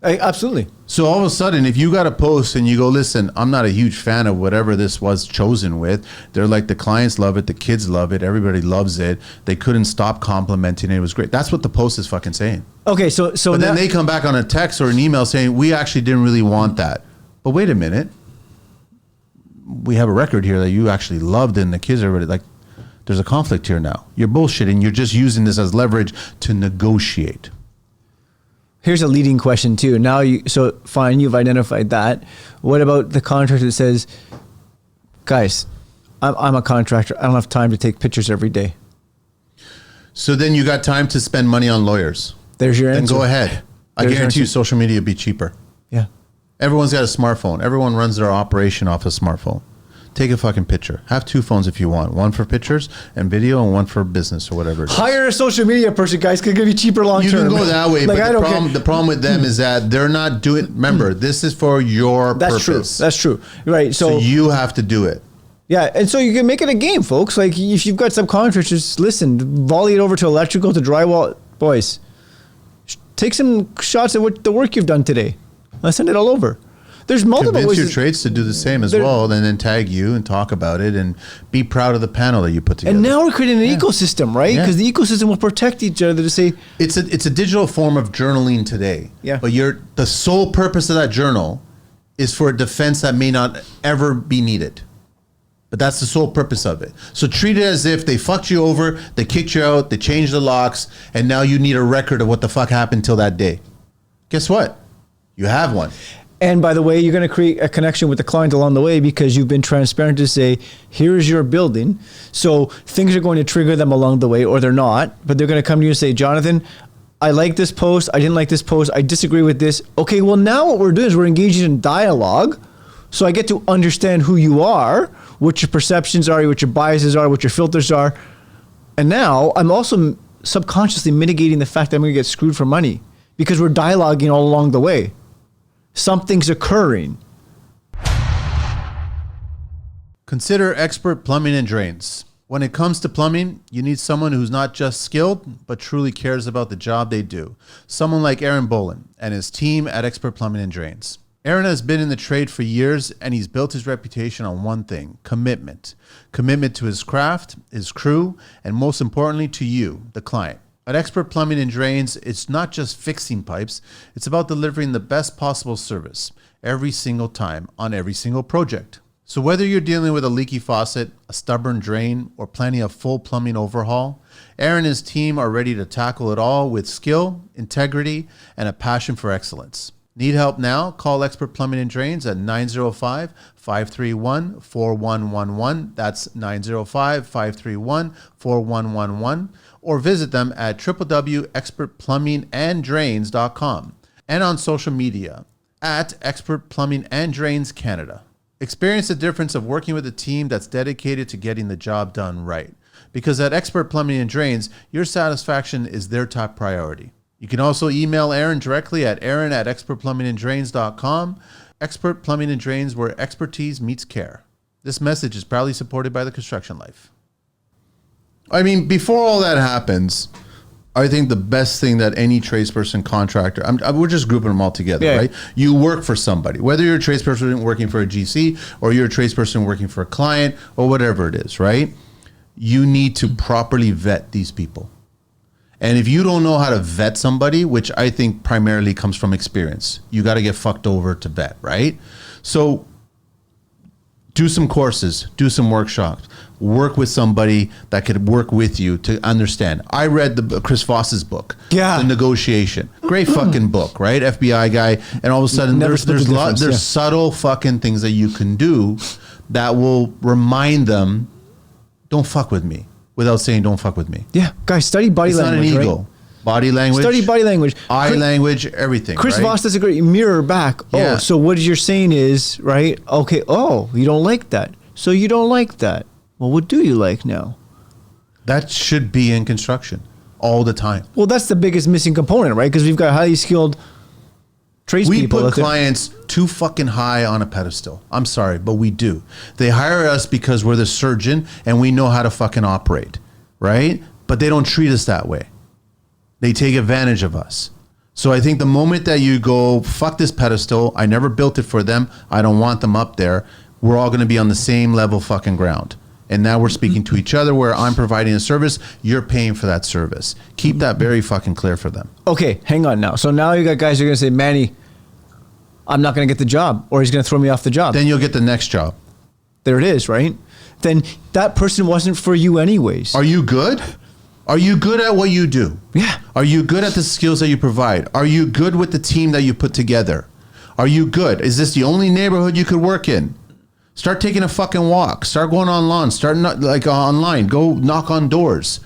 Absolutely. So all of a sudden, if you got a post and you go, listen, I'm not a huge fan of whatever this was chosen with. They're like, the clients love it. The kids love it. Everybody loves it. They couldn't stop complimenting it. It was great. That's what the post is fucking saying. Okay, so But then they come back on a text or an email saying, we actually didn't really want that. But wait a minute. We have a record here that you actually loved and the kids are already like, there's a conflict here now. You're bullshitting. You're just using this as leverage to negotiate. Here's a leading question too. Now so fine, you've identified that. What about the contractor that says, guys, I'm a contractor. I don't have time to take pictures every day. So then you got time to spend money on lawyers. There's your Then answer. go ahead. I guarantee you social media would be cheaper. Yeah. Everyone's got a smartphone. Everyone runs their operation off a smartphone. Take a fucking picture. Have 2 phones if you want. One for pictures and video and one for business or whatever it is. Hire a social media person, guys. It's going to be cheaper long term. You can go that way, Like, but the problem with them is that they're not doing. Remember, this is for your That's purpose. true. That's true. Right. So you have to do it. Yeah, and so you can make it a game, folks. Like, if you've got subcontractors, listen, volley it over to electrical, to drywall. Boys, take some shots of what the work you've done today. Let's send it all over. There's multiple Convince ways. your trades to do the same as There- well, and then tag you and talk about it and be proud of the panel that you put together. And now we're creating an ecosystem, right? Yeah. Because the ecosystem will protect each other to say, It's a digital form of journaling today. Yeah. But the sole purpose of that journal is for a defense that may not ever be needed. But that's the sole purpose of it. So treat it as if they fucked you over, they kicked you out, they changed the locks, and now you need a record of what the fuck happened till that day. Guess what? You have one. and by the way, you're going to create a connection with the client along the way because you've been transparent to say, here's your building. So things are going to trigger them along the way, or they're not, but they're going to come to you and say, Jonathan, I like this post. I didn't like this post. I disagree with this. Okay, well, now what we're doing is we're engaging in dialogue. So I get to understand who you are, what your perceptions are, what your biases are, what your filters are. And now I'm also subconsciously mitigating the fact that I'm going to get screwed for money because we're dialoguing all along the way. Something's occurring. Consider expert plumbing and drains. When it comes to plumbing, you need someone who's not just skilled, but truly cares about the job they do. Someone like Aaron Bolin and his team at Expert Plumbing and Drains. Aaron has been in the trade for years, and he's built his reputation on one thing: commitment. Commitment to his craft, his crew, and most importantly to you, the client. At Expert Plumbing and Drains, it's not just fixing pipes, it's about delivering the best possible service every single time on every single project. So whether you're dealing with a leaky faucet, a stubborn drain, or planning a full plumbing overhaul, Aaron and his team are ready to tackle it all with skill, integrity, and a passion for excellence. Need help now? Call Expert Plumbing and Drains at 905-531-4111. That's 905-531-4111. Or visit them at www.expertplumbinganddrains.com and on social media at Expert Plumbing and Drains Canada. Experience the difference of working with a team that's dedicated to getting the job done right. Because at Expert Plumbing and Drains, your satisfaction is their top priority. You can also email Aaron directly at aaron@expertplumbinganddrains.com. Expert Plumbing and Drains, where expertise meets care. This message is proudly supported by the Construction Life. I mean, before all that happens, I think the best thing that any tradesperson, contractor, we're just grouping them all together, Yeah. right? You work for somebody, whether you're a tradesperson working for a GC or you're a tradesperson working for a client or whatever it is, right? You need to properly vet these people. And if you don't know how to vet somebody, which I think primarily comes from experience, you got to get fucked over to vet, right? So do some courses, do some workshops, work with somebody that could work with you to understand. I read the Chris Voss's book, Yeah. The Negotiation. Great fucking book, right? FBI guy. And all of a sudden Never there's split the difference, there's yeah. subtle fucking things that you can do that will remind them, don't fuck with me, without saying don't fuck with me. Yeah, guys, study body It's language. not an ego. Right? Body language. Study body language. Eye language, everything. Chris right? Voss does a great mirror back. Yeah. Oh, so what you're saying is, right? Okay, oh, you don't like that. So you don't like that. Well, what do you like now? That should be in construction all the time. Well, that's the biggest missing component, right? Because we've got highly skilled tradespeople. We put out there. clients too fucking high on a pedestal. I'm sorry, but we do. They hire us because we're the surgeon and we know how to fucking operate, right? But they don't treat us that way. They take advantage of us. So I think the moment that you go, fuck this pedestal, I never built it for them, I don't want them up there, we're all going to be on the same level fucking ground. And now we're speaking to each other where I'm providing a service, you're paying for that service. Keep that very fucking clear for them. Okay, hang on now. So now you got guys who are going to say, Manny, I'm not going to get the job, or he's going to throw me off the job. Then you'll get the next job. There it is, right? Then that person wasn't for you anyways. Are you good? Are you good at what you do? Yeah. Are you good at the skills that you provide? Are you good with the team that you put together? Are you good? Is this the only neighborhood you could work in? Start taking a fucking walk. Start going online. Start online. Go knock on doors.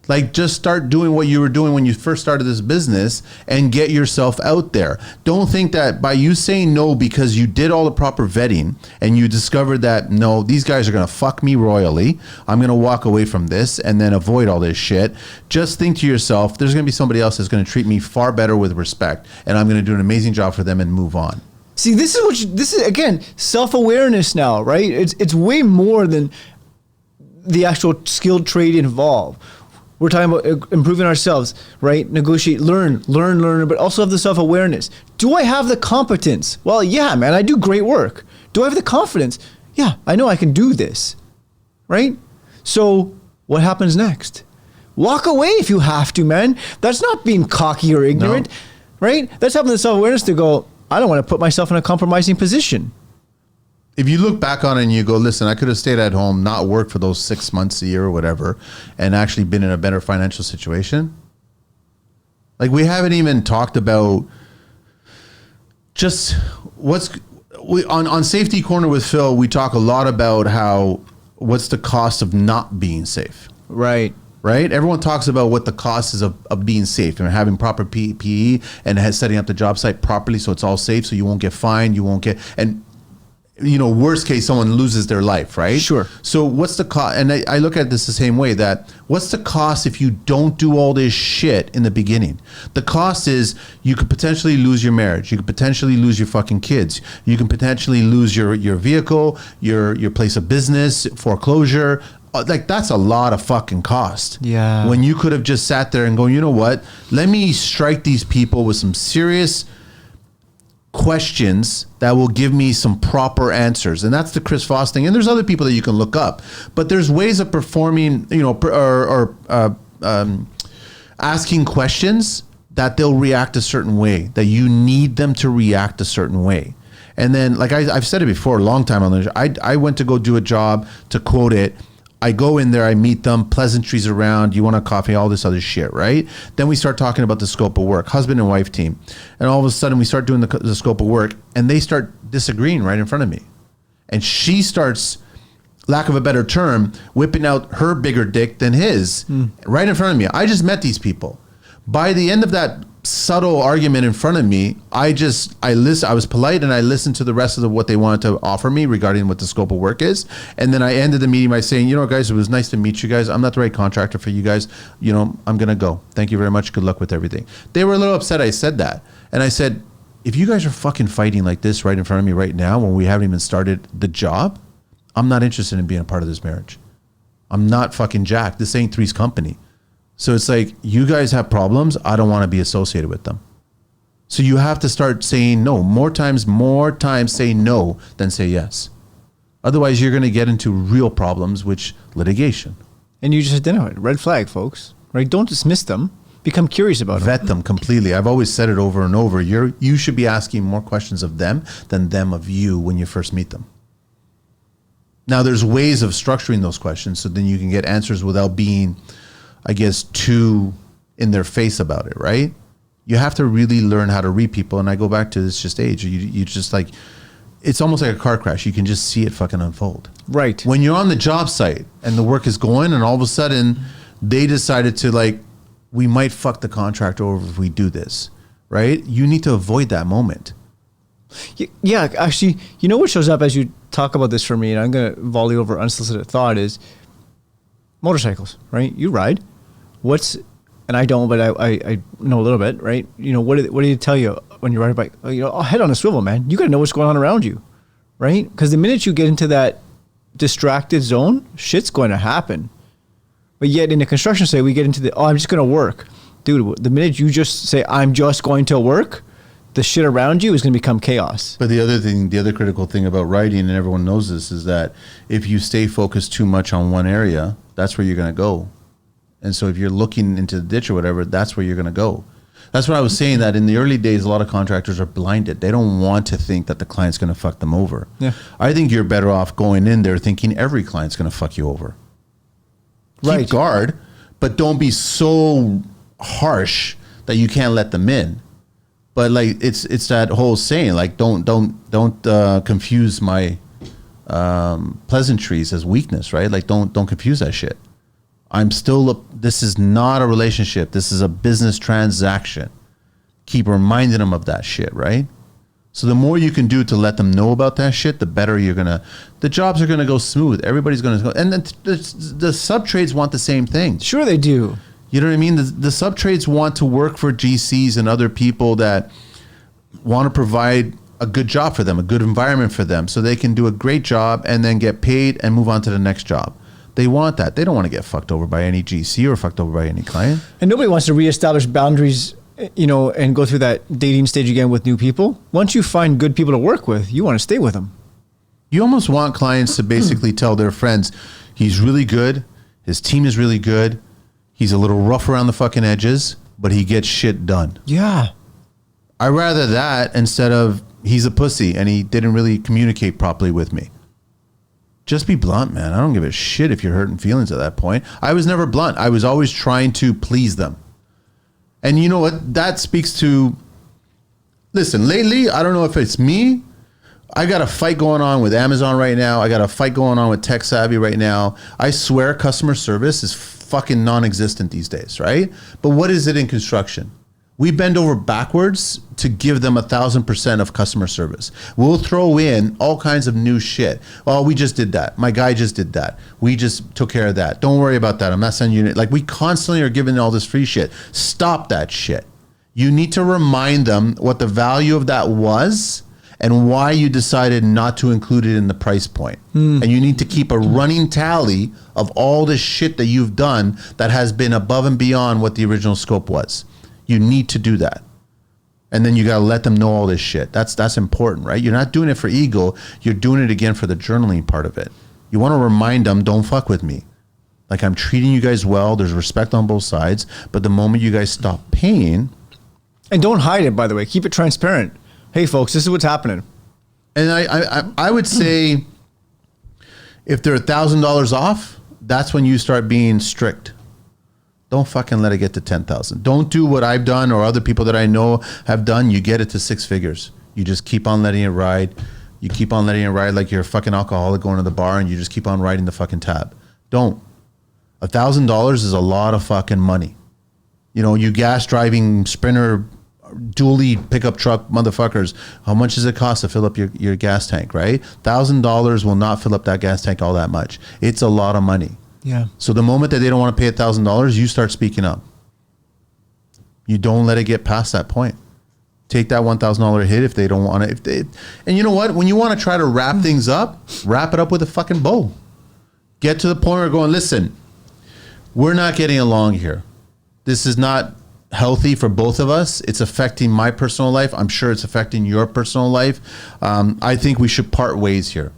Like, just start doing what you were doing when you first started this business and get yourself out there. Don't think that by you saying no because you did all the proper vetting and you discovered that, no, these guys are going to fuck me royally. I'm going to walk away from this and then avoid all this shit. Just think to yourself, there's going to be somebody else that's going to treat me far better with respect and I'm going to do an amazing job for them and move on. See, this is again, self-awareness now, right? It's way more than the actual skilled trade involved. We're talking about improving ourselves, right? Negotiate, learn, but also have the self-awareness. Do I have the competence? Well, yeah, man, I do great work. Do I have the confidence? Yeah, I know I can do this, right? So what happens next? Walk away if you have to, man. That's not being cocky or ignorant, right? That's having the self-awareness to go, I don't want to put myself in a compromising position. If you look back on it and you go, listen, I could have stayed at home, not worked for those 6 months, a year or whatever, and actually been in a better financial situation. Like, we haven't even talked about just on Safety Corner with Phil, we talk a lot about what's the cost of not being safe. Right. Right? Everyone talks about what the cost is of being safe and having proper PPE and setting up the job site properly so it's all safe, so you won't get fined, you won't get, and worst case, someone loses their life, right? Sure. So what's the cost? And I look at this the same way, that what's the cost if you don't do all this shit in the beginning? The cost is you could potentially lose your marriage. You could potentially lose your fucking kids. You can potentially lose your vehicle, your place of business, foreclosure. Like, that's a lot of fucking cost. Yeah. When you could have just sat there and go, you know what? Let me strike these people with some serious questions that will give me some proper answers. And that's the Chris Voss thing. And there's other people that you can look up, but there's ways of performing, asking questions that they'll react a certain way, that you need them to react a certain way. And then, like I've said it before a long time on the show, I went to go do a job, to quote it, I go in there, I meet them, pleasantries around, you want a coffee, all this other shit, right? Then we start talking about the scope of work, husband and wife team. And all of a sudden we start doing the scope of work, and they start disagreeing right in front of me. And she starts, lack of a better term, whipping out her bigger dick than his right in front of me. I just met these people. By the end of that subtle argument in front of me, I was polite and I listened to the rest of what they wanted to offer me regarding what the scope of work is. And then I ended the meeting by saying, guys, it was nice to meet you guys. I'm not the right contractor for you guys. I'm going to go. Thank you very much. Good luck with everything. They were a little upset I said that. And I said, if you guys are fucking fighting like this right in front of me right now, when we haven't even started the job, I'm not interested in being a part of this marriage. I'm not fucking Jack. This ain't Three's Company. So it's like, you guys have problems. I don't want to be associated with them. So you have to start saying no. More times say no than say yes. Otherwise, you're going to get into real problems, which litigation. And you just identified red flag, folks, right? Don't dismiss them. Become curious about them. Vet them completely. I've always said it over and over. You should be asking more questions of them than them of you when you first meet them. Now, there's ways of structuring those questions so then you can get answers without being, I guess, too in their face about it, right? You have to really learn how to read people. And I go back to this just age. You just like, it's almost like a car crash. You can just see it fucking unfold. Right. When you're on the job site and the work is going and all of a sudden they decided to, like, we might fuck the contractor over if we do this, right? You need to avoid that moment. Yeah, actually, what shows up as you talk about this for me, and I'm going to volley over unsolicited thought, is motorcycles, right? You ride. And I don't, but I know a little bit, right? What do you tell you when you ride a bike? Head on a swivel, man. You got to know what's going on around you, right? Because the minute you get into that distracted zone, shit's going to happen. But yet in the construction site, we get into I'm just going to work. Dude, the minute you just say, I'm just going to work, the shit around you is going to become chaos. But the other critical thing about writing, and everyone knows this, is that if you stay focused too much on one area, that's where you're going to go. And so if you're looking into the ditch or whatever, that's where you're going to go. That's what I was saying, that in the early days, a lot of contractors are blinded. They don't want to think that the client's going to fuck them over. Yeah. I think you're better off going in there thinking every client's going to fuck you over. Right. Keep guard, but don't be so harsh that you can't let them in. But like it's that whole saying, like don't confuse my pleasantries as weakness, right? Like don't confuse that shit. This is not a relationship. This is a business transaction. Keep reminding them of that shit, right? So the more you can do to let them know about that shit, the better the jobs are gonna go smooth. Everybody's gonna go, and the sub trades want the same thing. Sure, they do. You know what I mean? The sub trades want to work for GCs and other people that want to provide a good job for them, a good environment for them, so they can do a great job and then get paid and move on to the next job. They want that. They don't want to get fucked over by any GC or fucked over by any client. And nobody wants to reestablish boundaries, and go through that dating stage again with new people. Once you find good people to work with, you want to stay with them. You almost want clients to basically tell their friends, he's really good. His team is really good. He's a little rough around the fucking edges, but he gets shit done. Yeah. I'd rather that instead of he's a pussy and he didn't really communicate properly with me. Just be blunt, man. I don't give a shit if you're hurting feelings at that point. I was never blunt. I was always trying to please them. And you know what? That speaks to, listen, lately, I don't know if it's me. I got a fight going on with Amazon right now. I got a fight going on with Tech Savvy right now. I swear customer service is fucking non-existent these days, right? But what is it in construction? We bend over backwards to give them 1,000% of customer service. We'll throw in all kinds of new shit. Oh, we just did that. My guy just did that. We just took care of that. Don't worry about that. I'm not sending you. Like, we constantly are giving all this free shit. Stop that shit. You need to remind them what the value of that was and why you decided not to include it in the price point. And you need to keep a running tally of all the shit that you've done that has been above and beyond what the original scope was. You need to do that. And then you got to let them know all this shit. That's important, right? You're not doing it for ego. You're doing it again for the journaling part of it. You want to remind them, don't fuck with me. Like, I'm treating you guys well. There's respect on both sides. But the moment you guys stop paying. And don't hide it, by the way. Keep it transparent. Hey, folks, this is what's happening. And I would say if they're $1,000 off, that's when you start being strict. Don't fucking let it get to 10,000. Don't do what I've done or other people that I know have done. You get it to 6 figures. You just keep on letting it ride. You keep on letting it ride like you're a fucking alcoholic going to the bar, and you just keep on riding the fucking tab. Don't. $1,000 is a lot of fucking money. You know, you gas driving Sprinter dually pickup truck motherfuckers, how much does it cost to fill up your gas tank, right? $1,000 will not fill up that gas tank all that much. It's a lot of money. Yeah. So the moment that they don't want to pay $1,000, you start speaking up. You don't let it get past that point. Take that $1,000 hit if they don't want to. And you know what? When you want to try to wrap things up, wrap it up with a fucking bow. Get to the point where you're going, listen, we're not getting along here. This is not healthy for both of us. It's affecting my personal life. I'm sure it's affecting your personal life. I think we should part ways here.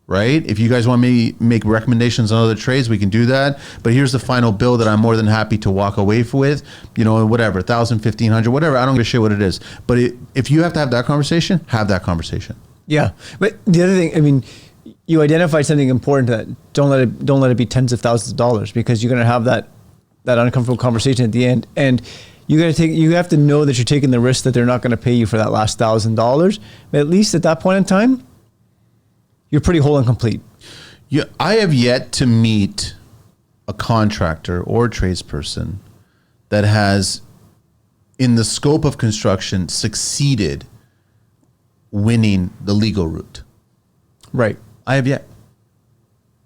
Right? If you guys want me to make recommendations on other trades, we can do that. But here's the final bill that I'm more than happy to walk away with. You know, whatever, 1,000, 1,500, whatever. I don't give a shit what it is. But if you have to have that conversation, have that conversation. Yeah. But the other thing, I mean, you identified something important, that don't let it be tens of thousands of dollars, because you're going to have that uncomfortable conversation at the end. And you have to know that you're taking the risk that they're not going to pay you for that last $1,000. But at least at that point in time, you're pretty whole and complete. Yeah, I have yet to meet a contractor or a tradesperson that has, in the scope of construction, succeeded winning the legal route. Right. I have yet.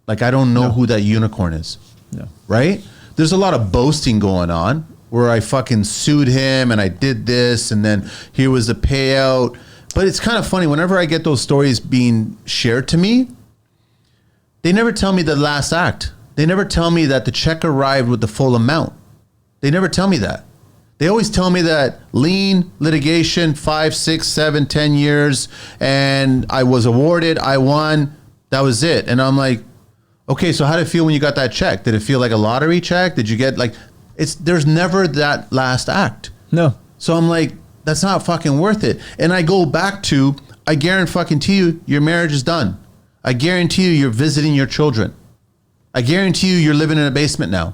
Like, I don't know who that unicorn is. No. Right? There's a lot of boasting going on where I fucking sued him and I did this and then here was the payout. But it's kind of funny, whenever I get those stories being shared to me, they never tell me the last act. They never tell me that the check arrived with the full amount. They never tell me that. They always tell me that lien, litigation, 5, 6, 7, 10 years, and I was awarded, I won, that was it. And I'm like, okay, so how did it feel when you got that check? Did it feel like a lottery check? Did you get there's never that last act. No. So I'm like, that's not fucking worth it. And I go back to, I guarantee you, your marriage is done. I guarantee you, you're visiting your children. I guarantee you, you're living in a basement now.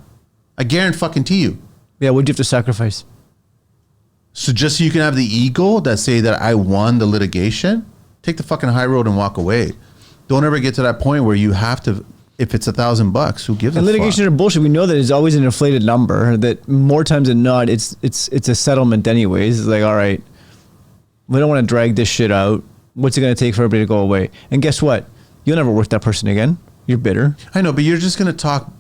I guarantee you. Yeah, what'd you have to sacrifice? So just so you can have the ego that say that I won the litigation, take the fucking high road and walk away. Don't ever get to that point where you have to, if it's $1,000, who gives a fuck? And litigation are bullshit. We know that it's always an inflated number, that more times than not, it's a settlement anyways. It's like, all right, we don't want to drag this shit out. What's it going to take for everybody to go away? And guess what? You'll never work that person again. You're bitter. I know, but you're just going to talk.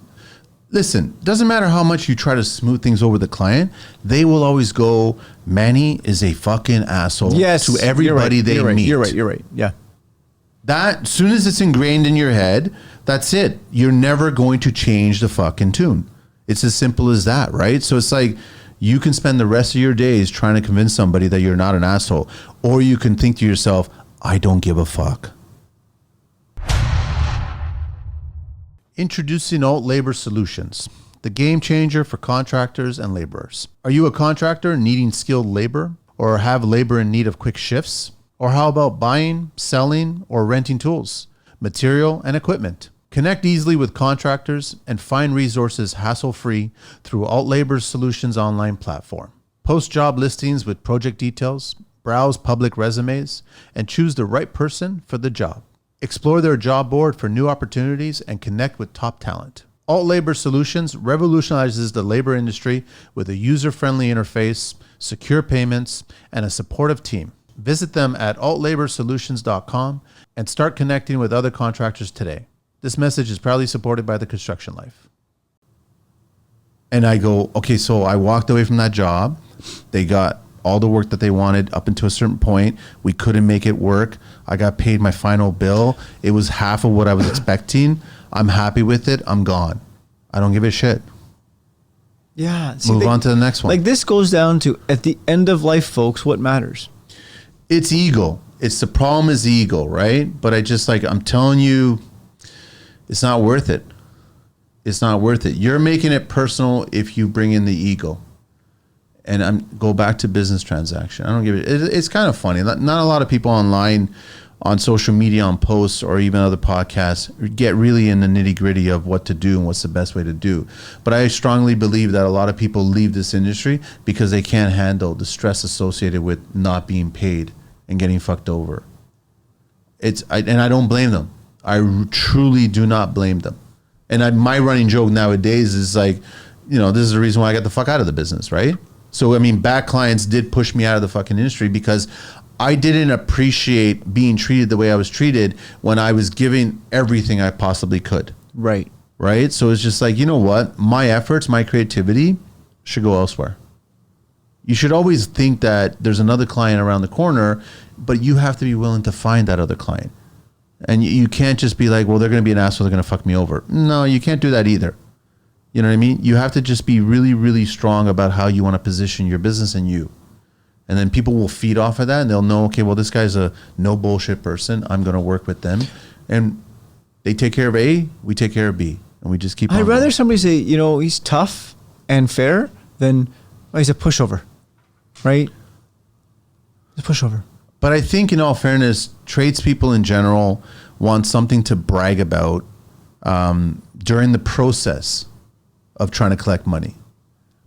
Listen, doesn't matter how much you try to smooth things over the client, they will always go, Manny is a fucking asshole to everybody they meet. You're right. Yeah. That, as soon as it's ingrained in your head, that's it. You're never going to change the fucking tune. It's as simple as that, right? So it's like, you can spend the rest of your days trying to convince somebody that you're not an asshole. Or you can think to yourself, I don't give a fuck. Introducing Alt Labor Solutions, the game changer for contractors and laborers. Are you a contractor needing skilled labor, or have labor in need of quick shifts? Or how about buying, selling, or renting tools, material, and equipment? Connect easily with contractors and find resources hassle-free through Alt Labor Solutions online platform. Post job listings with project details, browse public resumes, and choose the right person for the job. Explore their job board for new opportunities and connect with top talent. Alt Labor Solutions revolutionizes the labor industry with a user-friendly interface, secure payments, and a supportive team. Visit them at altlaborsolutions.com and start connecting with other contractors today. This message is proudly supported by the Construction Life. And I go, okay, so I walked away from that job. They got all the work that they wanted up until a certain point. We couldn't make it work. I got paid my final bill. It was half of what I was expecting. I'm happy with it. I'm gone. I don't give a shit. Yeah. Move on to the next one. Like, this goes down to, at the end of life, folks, what matters? It's ego. It's the problem is ego, right? But I'm telling you, it's not worth it. It's not worth it. You're making it personal if you bring in the ego. And go back to business transaction. I don't give it. It's kind of funny. Not a lot of people online, on social media, on posts, or even other podcasts get really in the nitty gritty of what to do and what's the best way to do. But I strongly believe that a lot of people leave this industry because they can't handle the stress associated with not being paid and getting fucked over. And I don't blame them. I truly do not blame them. And my running joke nowadays is like, this is the reason why I got the fuck out of the business, right? So, I mean, bad clients did push me out of the fucking industry because I didn't appreciate being treated the way I was treated when I was giving everything I possibly could. Right. Right? So it's just like, you know what? My efforts, my creativity should go elsewhere. You should always think that there's another client around the corner, but you have to be willing to find that other client. And you can't just be like, well, they're going to be an asshole, they're going to fuck me over. No, you can't do that either. You know what I mean? You have to just be really, really strong about how you want to position your business and you. And then people will feed off of that and they'll know, okay, well, this guy's a no bullshit person. I'm going to work with them. And they take care of A, we take care of B. And we just keep on I'd rather going. somebody say, he's tough and fair than, he's a pushover. Right? He's a pushover. But I think, in all fairness, tradespeople in general want something to brag about during the process of trying to collect money.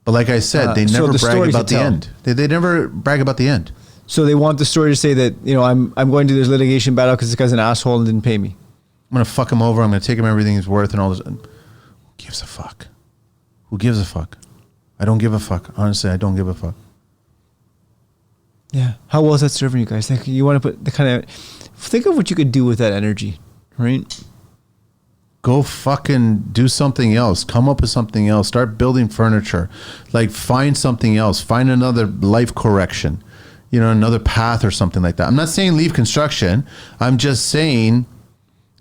But like I said, they never brag about the end. They never brag about the end. So they want the story to say that, I'm going to this litigation battle because this guy's an asshole and didn't pay me. I'm going to fuck him over. I'm going to take him everything he's worth and all this. Who gives a fuck? Who gives a fuck? I don't give a fuck. Honestly, I don't give a fuck. Yeah. How well is that serving you guys? Like, you want to put think of what you could do with that energy, right? Go fucking do something else. Come up with something else. Start building furniture. Like, find something else. Find another life correction. Another path or something like that. I'm not saying leave construction. I'm just saying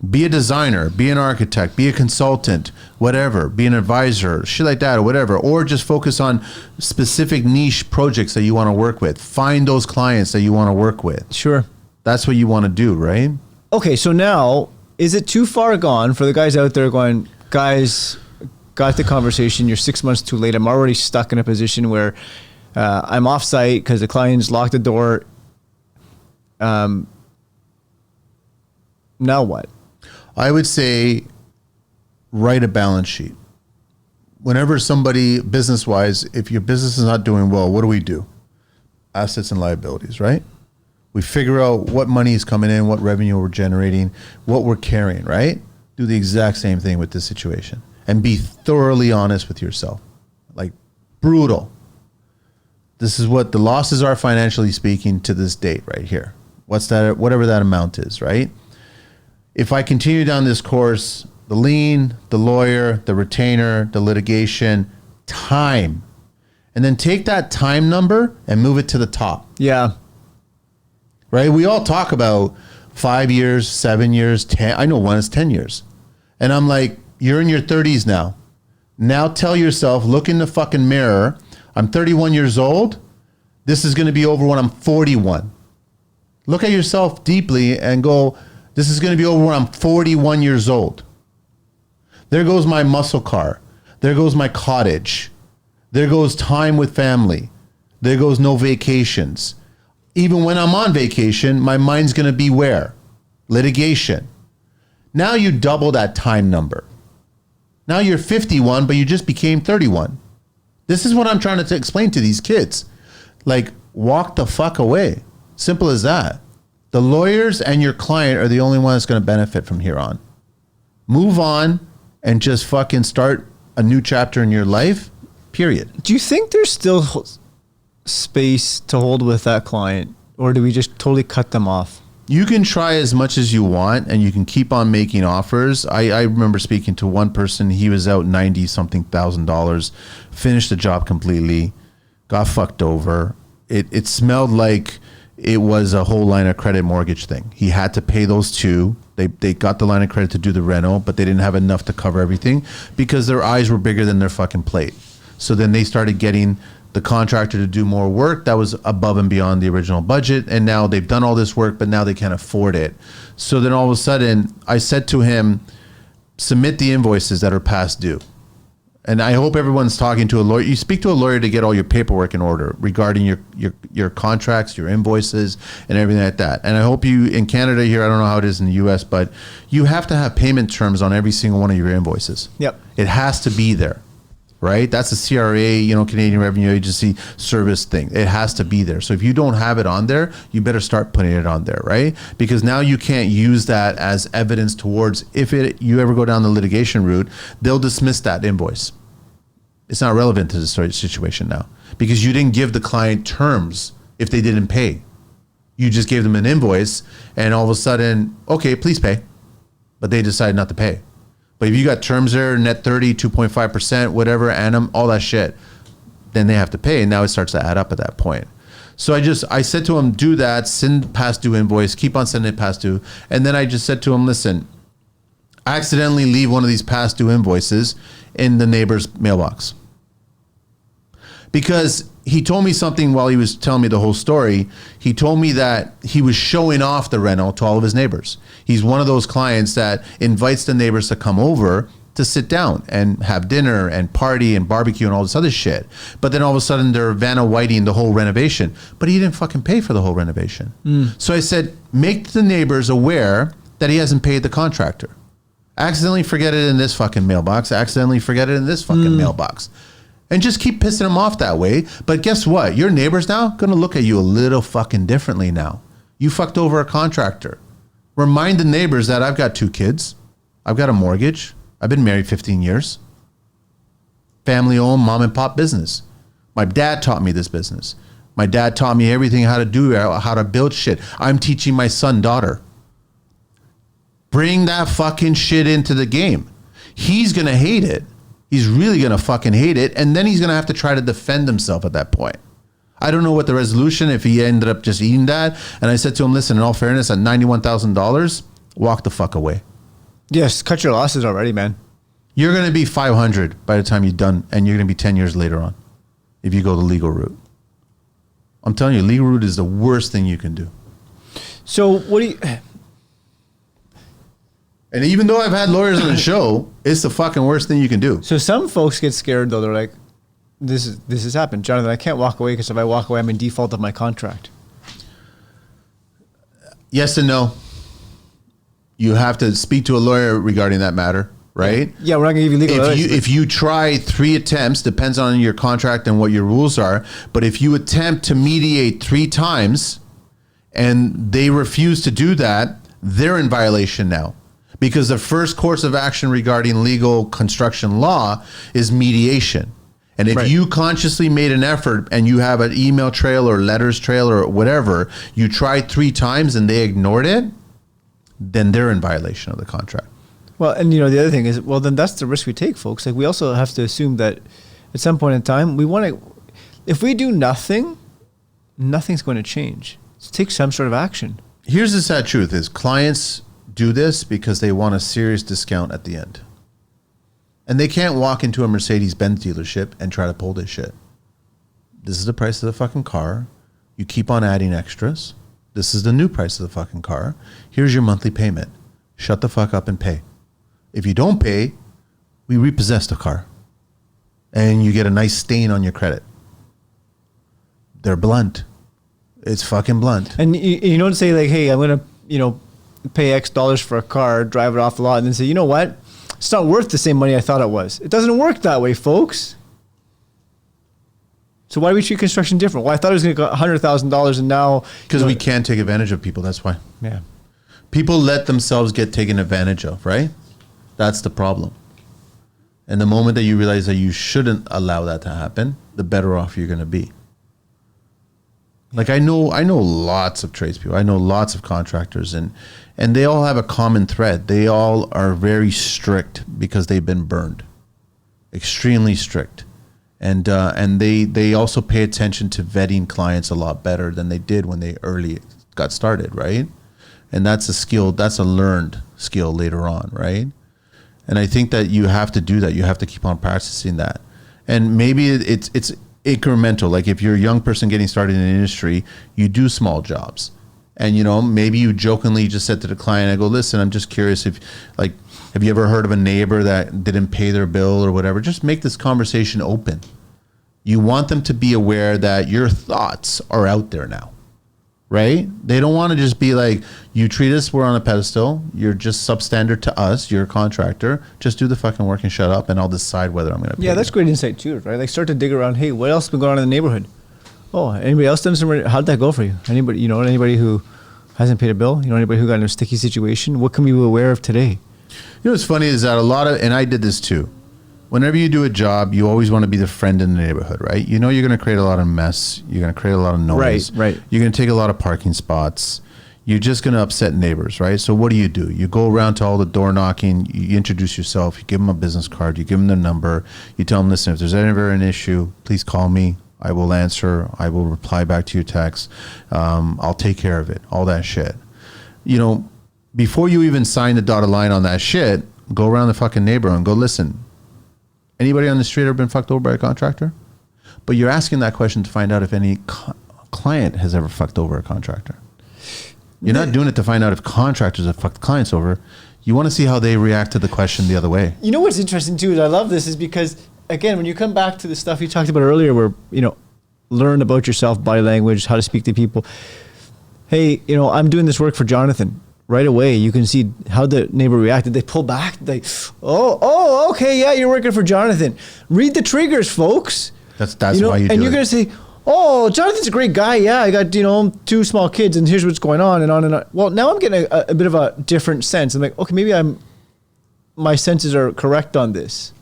be a designer, be an architect, be a consultant, whatever, be an advisor, shit like that or whatever. Or just focus on specific niche projects that you want to work with. Find those clients that you want to work with. Sure. That's what you want to do, right? Okay, so now, is it too far gone for the guys out there going, guys, got the conversation, you're 6 months too late. I'm already stuck in a position where I'm off site because the client's locked the door. Now what? I would say write a balance sheet. Whenever somebody, business-wise, if your business is not doing well, what do? Assets and liabilities, right? We figure out what money is coming in, what revenue we're generating, what we're carrying, right? Do the exact same thing with this situation. And be thoroughly honest with yourself. Like, brutal. This is what the losses are financially speaking to this date right here. What's that? Whatever that amount is, right? If I continue down this course, the lien, the lawyer, the retainer, the litigation, time. And then take that time number and move it to the top. Yeah. Right? We all talk about 5 years, 7 years, 10. I know one is 10 years. And I'm like, you're in your 30s now. Now tell yourself, look in the fucking mirror. I'm 31 years old. This is going to be over when I'm 41. Look at yourself deeply and go, this is going to be over when I'm 41 years old. There goes my muscle car. There goes my cottage. There goes time with family. There goes no vacations. Even when I'm on vacation, my mind's going to be where? Litigation. Now you double that time number. Now you're 51, but you just became 31. This is what I'm trying to explain to these kids. Like, walk the fuck away. Simple as that. The lawyers and your client are the only one that's going to benefit from here on. Move on and just fucking start a new chapter in your life, period. Do you think there's still space to hold with that client, or do we just totally cut them off? You can try as much as you want and you can keep on making offers. I remember speaking to one person. He was out $90-something thousand, finished the job completely, got fucked over. It smelled like it was a whole line of credit mortgage thing. He had to pay those two. They got the line of credit to do the rental, but they didn't have enough to cover everything because their eyes were bigger than their fucking plate. So then they started getting the contractor to do more work that was above and beyond the original budget. And now they've done all this work, but now they can't afford it. So then all of a sudden I said to him, submit the invoices that are past due. And I hope everyone's talking to a lawyer. You speak to a lawyer to get all your paperwork in order regarding your contracts, your invoices, and everything like that. And I hope you, in Canada here, I don't know how it is in the US, but you have to have payment terms on every single one of your invoices. Yep. It has to be there, right? That's a CRA, Canadian Revenue Agency service thing. It has to be there. So if you don't have it on there, you better start putting it on there, right? Because now you can't use that as evidence towards if you ever go down the litigation route, they'll dismiss that invoice. It's not relevant to the situation now because you didn't give the client terms if they didn't pay. You just gave them an invoice and all of a sudden, okay, please pay. But they decide not to pay. But if you got terms there, net 30, 2.5%, whatever, annum, all that shit, then they have to pay. And now it starts to add up at that point. So I said to him, do that, send past due invoice, keep on sending it past due. And then I just said to him, listen, I accidentally leave one of these past due invoices in the neighbor's mailbox. Because he told me something while he was telling me the whole story. He told me that he was showing off the rental to all of his neighbors. He's one of those clients that invites the neighbors to come over to sit down and have dinner and party and barbecue and all this other shit. But then all of a sudden they're Vanna Whiting the whole renovation. But he didn't fucking pay for the whole renovation. So I said, make the neighbors aware that he hasn't paid the contractor. Accidentally forget it in this fucking mailbox. Accidentally forget it in this fucking mailbox. And just keep pissing them off that way. But guess what? Your neighbor's now going to look at you a little fucking differently now. You fucked over a contractor. Remind the neighbors that I've got 2 kids. I've got a mortgage. I've been married 15 years. Family-owned mom and pop business. My dad taught me this business. My dad taught me everything how to do, how to build shit. I'm teaching my son, daughter. Bring that fucking shit into the game. He's going to hate it. He's really going to fucking hate it. And then he's going to have to try to defend himself at that point. I don't know what the resolution, if he ended up just eating that. And I said to him, listen, in all fairness, at $91,000, walk the fuck away. Yes, cut your losses already, man. You're going to be 500 by the time you're done. And you're going to be 10 years later on if you go the legal route. I'm telling you, legal route is the worst thing you can do. So what do you... And even though I've had lawyers on the show, it's the fucking worst thing you can do. So some folks get scared though. They're like, this has happened. Jonathan, I can't walk away because if I walk away, I'm in default of my contract. Yes and no. You have to speak to a lawyer regarding that matter, right? Yeah, we're not going to give you legal advice. If you try 3 attempts, depends on your contract and what your rules are, but if you attempt to mediate 3 times and they refuse to do that, they're in violation now. Because the first course of action regarding legal construction law is mediation. And if you consciously made an effort and you have an email trail or letters trail or whatever, you tried 3 times and they ignored it, then they're in violation of the contract. Well, and the other thing is, well, then that's the risk we take, folks. Like we also have to assume that at some point in time, we want to, if we do nothing, nothing's going to change. Take some sort of action. Here's the sad truth is clients do this because they want a serious discount at the end. And they can't walk into a Mercedes-Benz dealership and try to pull this shit. This is the price of the fucking car. You keep on adding extras. This is the new price of the fucking car. Here's your monthly payment. Shut the fuck up and pay. If you don't pay, we repossess the car. And you get a nice stain on your credit. They're blunt. It's fucking blunt. And you don't say like, hey, I'm going to, pay X dollars for a car, drive it off the lot, and then say, you know what? It's not worth the same money I thought it was. It doesn't work that way, folks. So why do we treat construction different? Well, I thought it was going to go $100,000 and now... Because we can't take advantage of people. That's why. Yeah. People let themselves get taken advantage of, right? That's the problem. And the moment that you realize that you shouldn't allow that to happen, the better off you're going to be. Like I know lots of tradespeople. I know lots of contractors, and they all have a common thread. They all are very strict because they've been burned, extremely strict, and they also pay attention to vetting clients a lot better than they did when they early got started, right? And that's a skill. That's a learned skill later on, right? And I think that you have to do that. You have to keep on practicing that, and maybe it's incremental. Like if you're a young person getting started in the industry, you do small jobs, and maybe you jokingly just said to the client, I go, listen, I'm just curious if have you ever heard of a neighbor that didn't pay their bill or whatever? Just make this conversation open. You want them to be aware that your thoughts are out there now, right? They don't want to just be like, you treat us, we're on a pedestal, you're just substandard to us, you're a contractor, just do the fucking work and shut up and I'll decide whether I'm going to pay. Yeah, that's great insight too, right? Like start to dig around, hey, what else has been going on in the neighborhood? Oh, anybody else done some, how'd that go for you? Anybody, anybody who hasn't paid a bill? Anybody who got in a sticky situation? What can we be aware of today? What's funny is that and I did this too, whenever you do a job, you always want to be the friend in the neighborhood, right? You're going to create a lot of mess. You're going to create a lot of noise. Right. You're going to take a lot of parking spots. You're just going to upset neighbors, right? So what do? You go around to all the door knocking. You introduce yourself. You give them a business card. You give them the number. You tell them, listen, if there's ever an issue, please call me. I will answer. I will reply back to your text. I'll take care of it. All that shit. Before you even sign the dotted line on that shit, go around the fucking neighborhood and go, listen, anybody on the street ever been fucked over by a contractor? But you're asking that question to find out if any client has ever fucked over a contractor. You're not doing it to find out if contractors have fucked clients over. You want to see how they react to the question the other way. You know what's interesting too is I love this is because, again, when you come back to the stuff you talked about earlier where, learn about yourself, body language, how to speak to people. Hey, I'm doing this work for Jonathan. Right away, you can see how the neighbor reacted. They pull back. They, okay, yeah, you're working for Jonathan. Read the triggers, folks. That's why you do it. And you're going to say, oh, Jonathan's a great guy. Yeah, I got, 2 small kids and here's what's going on and on and on. Well, now I'm getting a bit of a different sense. I'm like, okay, maybe my senses are correct on this.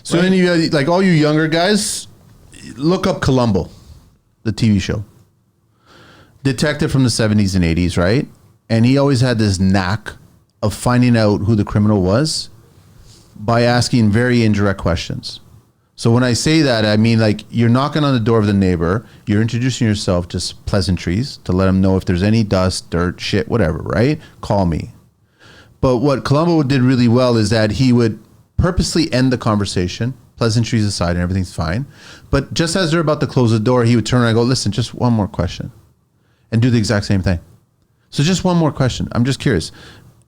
So right? Any, like all you younger guys, look up Columbo, the TV show. Detective from the 70s and 80s, right? And he always had this knack of finding out who the criminal was by asking very indirect questions. So when I say that, I mean like you're knocking on the door of the neighbor, you're introducing yourself, just pleasantries to let them know if there's any dust, dirt, shit, whatever, right? Call me. But what Columbo did really well is that he would purposely end the conversation, pleasantries aside and everything's fine. But just as they're about to close the door, he would turn around and go, listen, just one more question, and do the exact same thing. So just one more question. I'm just curious.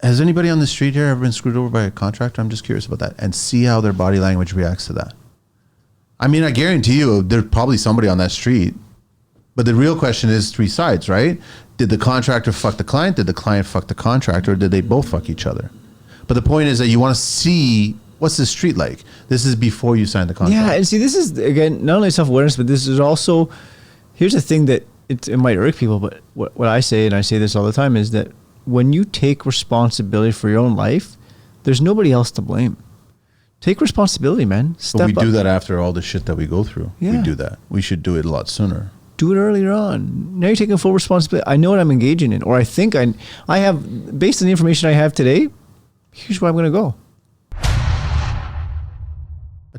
Has anybody on the street here ever been screwed over by a contractor? I'm just curious about that. And see how their body language reacts to that. I mean, I guarantee you there's probably somebody on that street. But the real question is 3 sides, right? Did the contractor fuck the client? Did the client fuck the contractor? Or did they both fuck each other? But the point is that you want to see what's the street like. This is before you sign the contract. Yeah, and see, this is, again, not only self-awareness, but this is also, here's the thing that it might irk people, but what I say, and I say this all the time, is that when you take responsibility for your own life, there's nobody else to blame. Take responsibility, man. But we do that after all the shit that we go through. Yeah. We do that. We should do it a lot sooner. Do it earlier on. Now you're taking full responsibility. I know what I'm engaging in, or I think I have, based on the information I have today, here's where I'm going to go.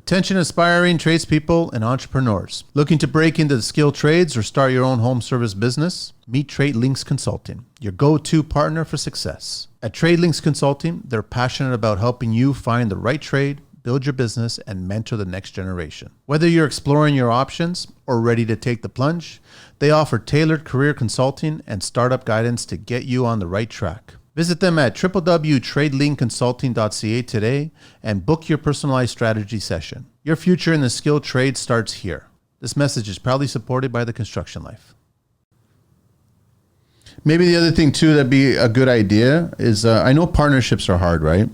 Attention aspiring tradespeople and entrepreneurs. Looking to break into the skilled trades or start your own home service business? Meet TradeLinks Consulting, your go-to partner for success. At TradeLinks Consulting, they're passionate about helping you find the right trade, build your business, and mentor the next generation. Whether you're exploring your options or ready to take the plunge, they offer tailored career consulting and startup guidance to get you on the right track. Visit them at www.tradelinkconsulting.ca today and book your personalized strategy session. Your future in the skilled trade starts here. This message is proudly supported by the Construction Life. Maybe the other thing too that'd be a good idea is, I know partnerships are hard, right?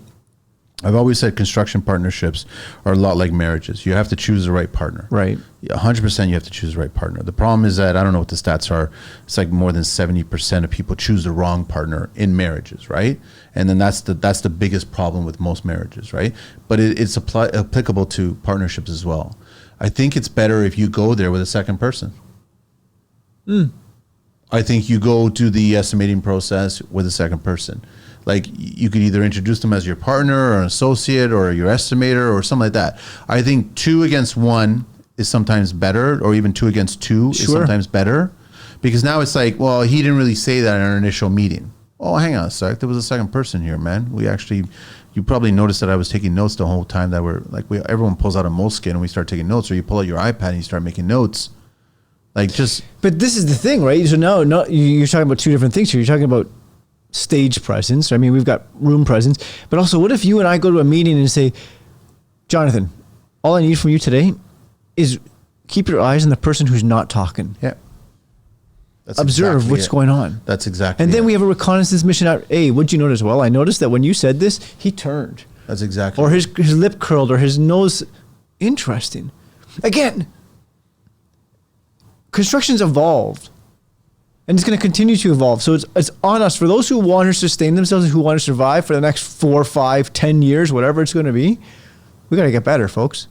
I've always said construction partnerships are a lot like marriages. You have to choose the right partner. Right. 100% you have to choose the right partner. The problem is that, I don't know what the stats are, it's like more than 70% of people choose the wrong partner in marriages, right? And then that's the biggest problem with most marriages, right? But it's applicable to partnerships as well. I think it's better if you go there with a second person. I think you go do the estimating process with a second person. Like, you could either introduce them as your partner or an associate or your estimator or something like that. I think 2 against 1 is sometimes better, or even 2 against 2 is sometimes better, because now it's like, well, he didn't really say that in our initial meeting. Oh, hang on a sec. There was a second person here, man. You probably noticed that I was taking notes the whole time that everyone pulls out a moleskin and we start taking notes, or you pull out your iPad and you start making notes. But this is the thing, right? So now you're talking about 2 different things here. You're talking about stage presence. I mean, we've got room presence, but also what if you and I go to a meeting and say, Jonathan, all I need from you today is keep your eyes on the person who's not talking. Yeah. Observe exactly what's going on. That's exactly And then we have a reconnaissance mission out. Hey, what'd you notice? Well, I noticed that when you said this, he turned. That's exactly. Or his lip curled, or his nose. Interesting. Again, construction's evolved. And it's going to continue to evolve. So it's on us, for those who want to sustain themselves and who want to survive for the next 4, 5, 10 years, whatever it's going to be. We got to get better, folks.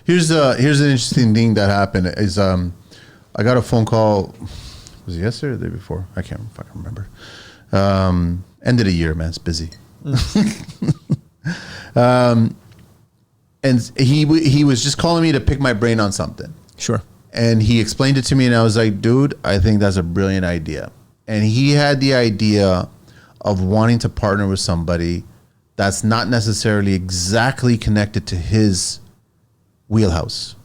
Here's an interesting thing that happened is, I got a phone call. Was it yesterday or the day before? I can't fucking remember. End of the year, man. It's busy. And he was just calling me to pick my brain on something. Sure. And he explained it to me, and I was like, dude, I think that's a brilliant idea. And he had the idea of wanting to partner with somebody that's not necessarily exactly connected to his wheelhouse.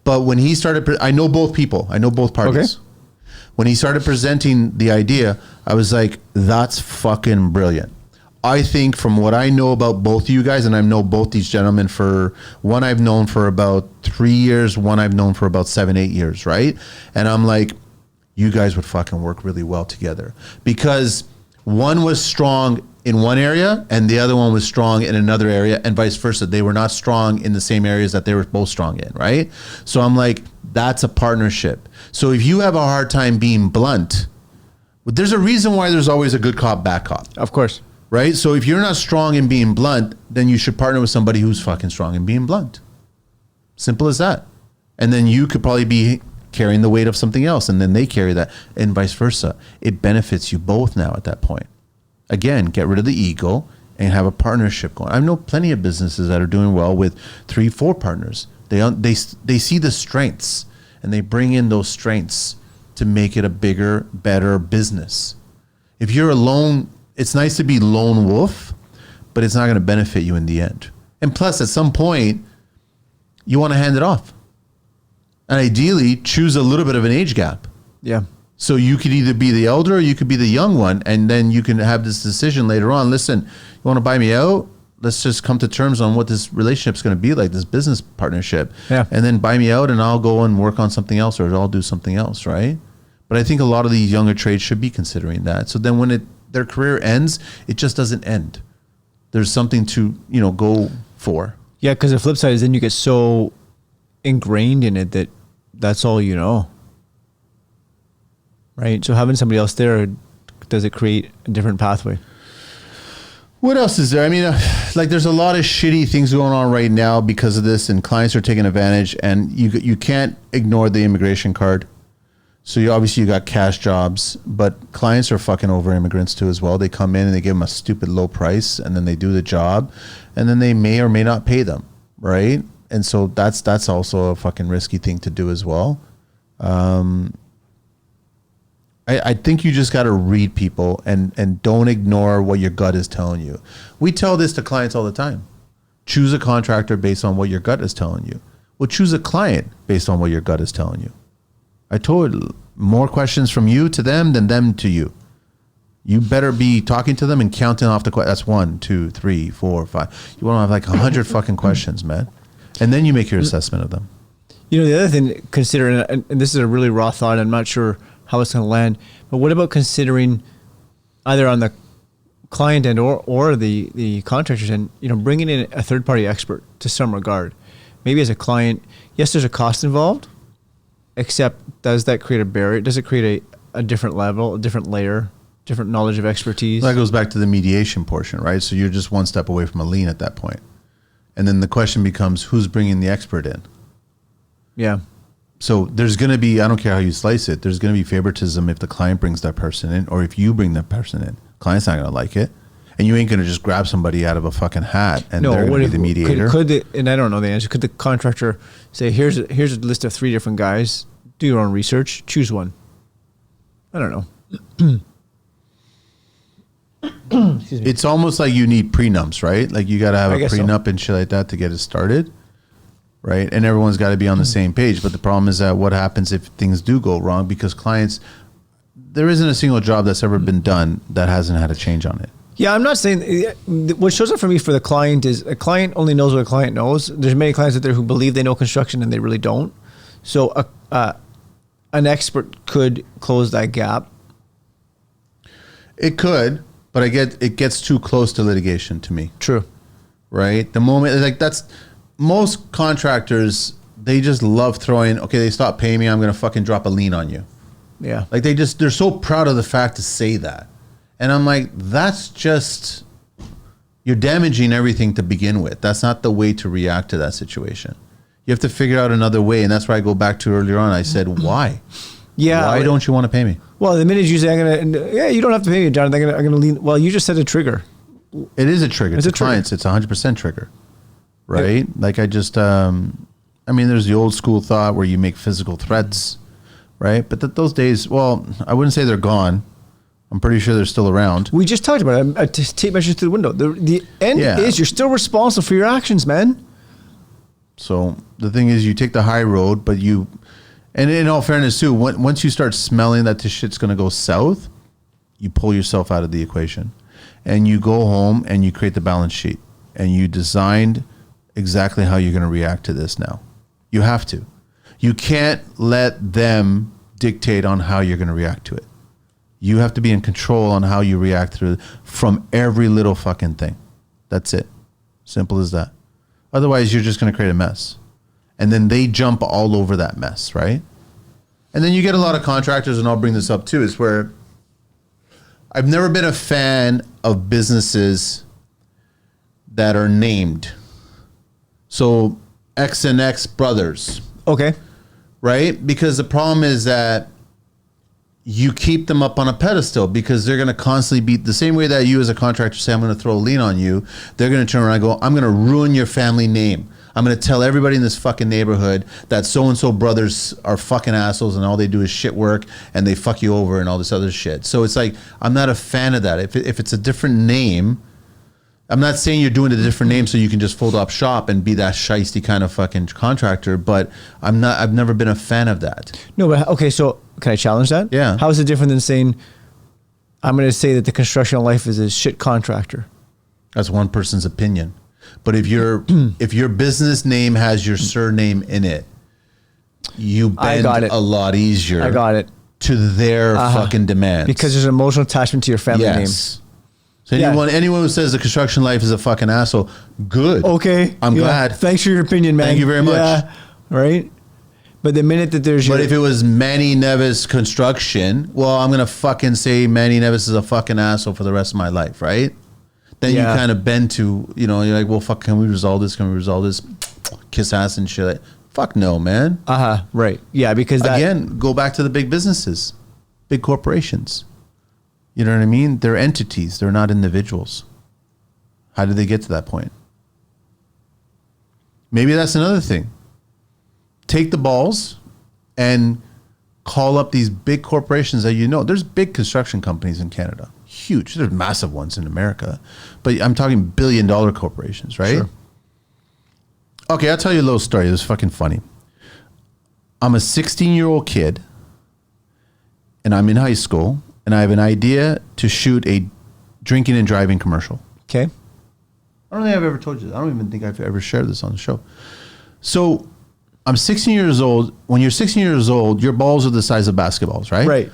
But when he started, I know both people. I know both parties. Okay. When he started presenting the idea, I was like, that's fucking brilliant. I think from what I know about both of you guys, and I know both these gentlemen, for one I've known for about 3 years, one I've known for about 7, 8 years, right? And I'm like, you guys would fucking work really well together, because one was strong in one area and the other one was strong in another area, and vice versa. They were not strong in the same areas that they were both strong in, right? So I'm like, that's a partnership. So if you have a hard time being blunt, there's a reason why there's always a good cop, bad cop. Of course. Right? So if you're not strong in being blunt, then you should partner with somebody who's fucking strong in being blunt. Simple as that. And then you could probably be carrying the weight of something else, and then they carry that, and vice versa. It benefits you both now at that point. Again, get rid of the ego and have a partnership going. I know plenty of businesses that are doing well with 3, 4 partners. They see the strengths, and they bring in those strengths to make it a bigger, better business. If you're alone, it's nice to be lone wolf, but it's not going to benefit you in the end. And plus, at some point, you want to hand it off. And ideally, choose a little bit of an age gap. Yeah. So you could either be the elder or you could be the young one, and then you can have this decision later on. Listen, you want to buy me out? Let's just come to terms on what this relationship is going to be like, this business partnership. Yeah. And then buy me out, and I'll go and work on something else, or I'll do something else, right? But I think a lot of these younger trades should be considering that. So then when their career ends, it just doesn't end. There's something to, go for. Yeah, because the flip side is then you get so ingrained in it that that's all you know. Right? So having somebody else there, does it create a different pathway? What else is there? I mean, there's a lot of shitty things going on right now because of this, and clients are taking advantage, and you can't ignore the immigration card. So you got cash jobs, but clients are fucking over immigrants too as well. They come in and they give them a stupid low price, and then they do the job, and then they may or may not pay them, right? And so that's also a fucking risky thing to do as well. I think you just got to read people and don't ignore what your gut is telling you. We tell this to clients all the time. Choose a contractor based on what your gut is telling you. Well, choose a client based on what your gut is telling you. I told more questions from you to them than them to you. You better be talking to them and counting off the questions. That's 1, 2, 3, 4, 5. You want to have like 100 fucking questions, man. And then you make your assessment of them. You know, the other thing, considering, and this is a really raw thought, I'm not sure how it's going to land, but what about considering either on the client end or the contractors end, you know, bringing in a third-party expert to some regard? Maybe as a client, yes, there's a cost involved, except does that create a barrier? Does it create a different level, a different layer, different knowledge of expertise? That goes back to the mediation portion, right? So you're just one step away from a lien at that point. And then the question becomes, who's bringing the expert in? Yeah. So there's going to be, I don't care how you slice it, there's going to be favoritism if the client brings that person in or if you bring that person in. Client's not going to like it. And you ain't going to just grab somebody out of a fucking hat and they're going to be the mediator. And I don't know the answer, could the contractor say, here's a list of 3 different guys, do your own research, choose one? I don't know. Excuse me. It's almost like you need prenups, right? Like you got to have a prenup so. and shit like that to get it started, right? And everyone's got to be on the same page. But the problem is that what happens if things do go wrong? Because clients, there isn't a single job that's ever been done that hasn't had a change on it. Yeah, I'm not saying, what shows up for me for the client is a client only knows what a client knows. There's many clients out there who believe they know construction and they really don't. So an expert could close that gap. It could, but it gets too close to litigation to me. True. Right? The moment, like that's, most contractors, they just love throwing, okay, they stop paying me, I'm going to fucking drop a lien on you. Yeah. Like they're so proud of the fact to say that. And I'm like, that's just, you're damaging everything to begin with. That's not the way to react to that situation. You have to figure out another way. And that's where I go back to earlier on. I said, why? Yeah. Why don't you want to pay me? Well, the minute you say, you don't have to pay me, John, I'm going to lean. Well, you just said a trigger. It is a trigger. It's to a trigger. clients, it's 100% trigger. Right? Like I just, I mean, there's the old school thought where you make physical threats, right? But those days, well, I wouldn't say they're gone. I'm pretty sure they're still around. We just talked about it. Tape measures through the window. The end is you're still responsible for your actions, man. So the thing is, you take the high road, but you, and in all fairness too, once you start smelling that this shit's going to go south, you pull yourself out of the equation and you go home and you create the balance sheet and you designed exactly how you're going to react to this now. You have to. You can't let them dictate on how you're going to react to it. You have to be in control on how you react from every little fucking thing. That's it. Simple as that. Otherwise, you're just going to create a mess. And then they jump all over that mess, right? And then you get a lot of contractors, and I'll bring this up too, is where I've never been a fan of businesses that are named. So X and X brothers. Okay. Right? Because the problem is that you keep them up on a pedestal because they're going to constantly be the same way that you as a contractor say, I'm going to throw a lien on you. They're going to turn around and go, I'm going to ruin your family name. I'm going to tell everybody in this fucking neighborhood that so-and-so brothers are fucking assholes and all they do is shit work and they fuck you over and all this other shit. So it's like, I'm not a fan of that. If it's a different name, I'm not saying you're doing a different name so you can just fold up shop and be that shiesty kind of fucking contractor, but I've never been a fan of that. No, but okay, so can I challenge that? Yeah. How is it different than saying, I'm going to say that the construction of life is a shit contractor? That's one person's opinion. But if your business name has your surname in it, you bend a lot easier. I got it. To their fucking demands. Because there's an emotional attachment to your family name. So anyone who says the construction life is a fucking asshole, good. Okay. I'm glad. Thanks for your opinion, man. Thank you very much. Yeah. Right? But the minute that there's But if it was Manny Neves Construction, well, I'm going to fucking say Manny Neves is a fucking asshole for the rest of my life, right? Then you kind of bend to, you're like, well, fuck, can we resolve this? Can we resolve this? Kiss ass and shit. Fuck no, man. Right. Yeah, because Again, go back to the big businesses, big corporations. You know what I mean? They're entities. They're not individuals. How did they get to that point? Maybe that's another thing. Take the balls and call up these big corporations that you know. There's big construction companies in Canada. Huge. There's massive ones in America. But I'm talking billion-dollar corporations, right? Sure. Okay, I'll tell you a little story. It was fucking funny. I'm a 16-year-old kid, and I'm in high school, and I have an idea to shoot a drinking and driving commercial. Okay. I don't think I've ever told you that. I don't even think I've ever shared this on the show. So I'm 16 years old. When you're 16 years old, your balls are the size of basketballs, right? Right.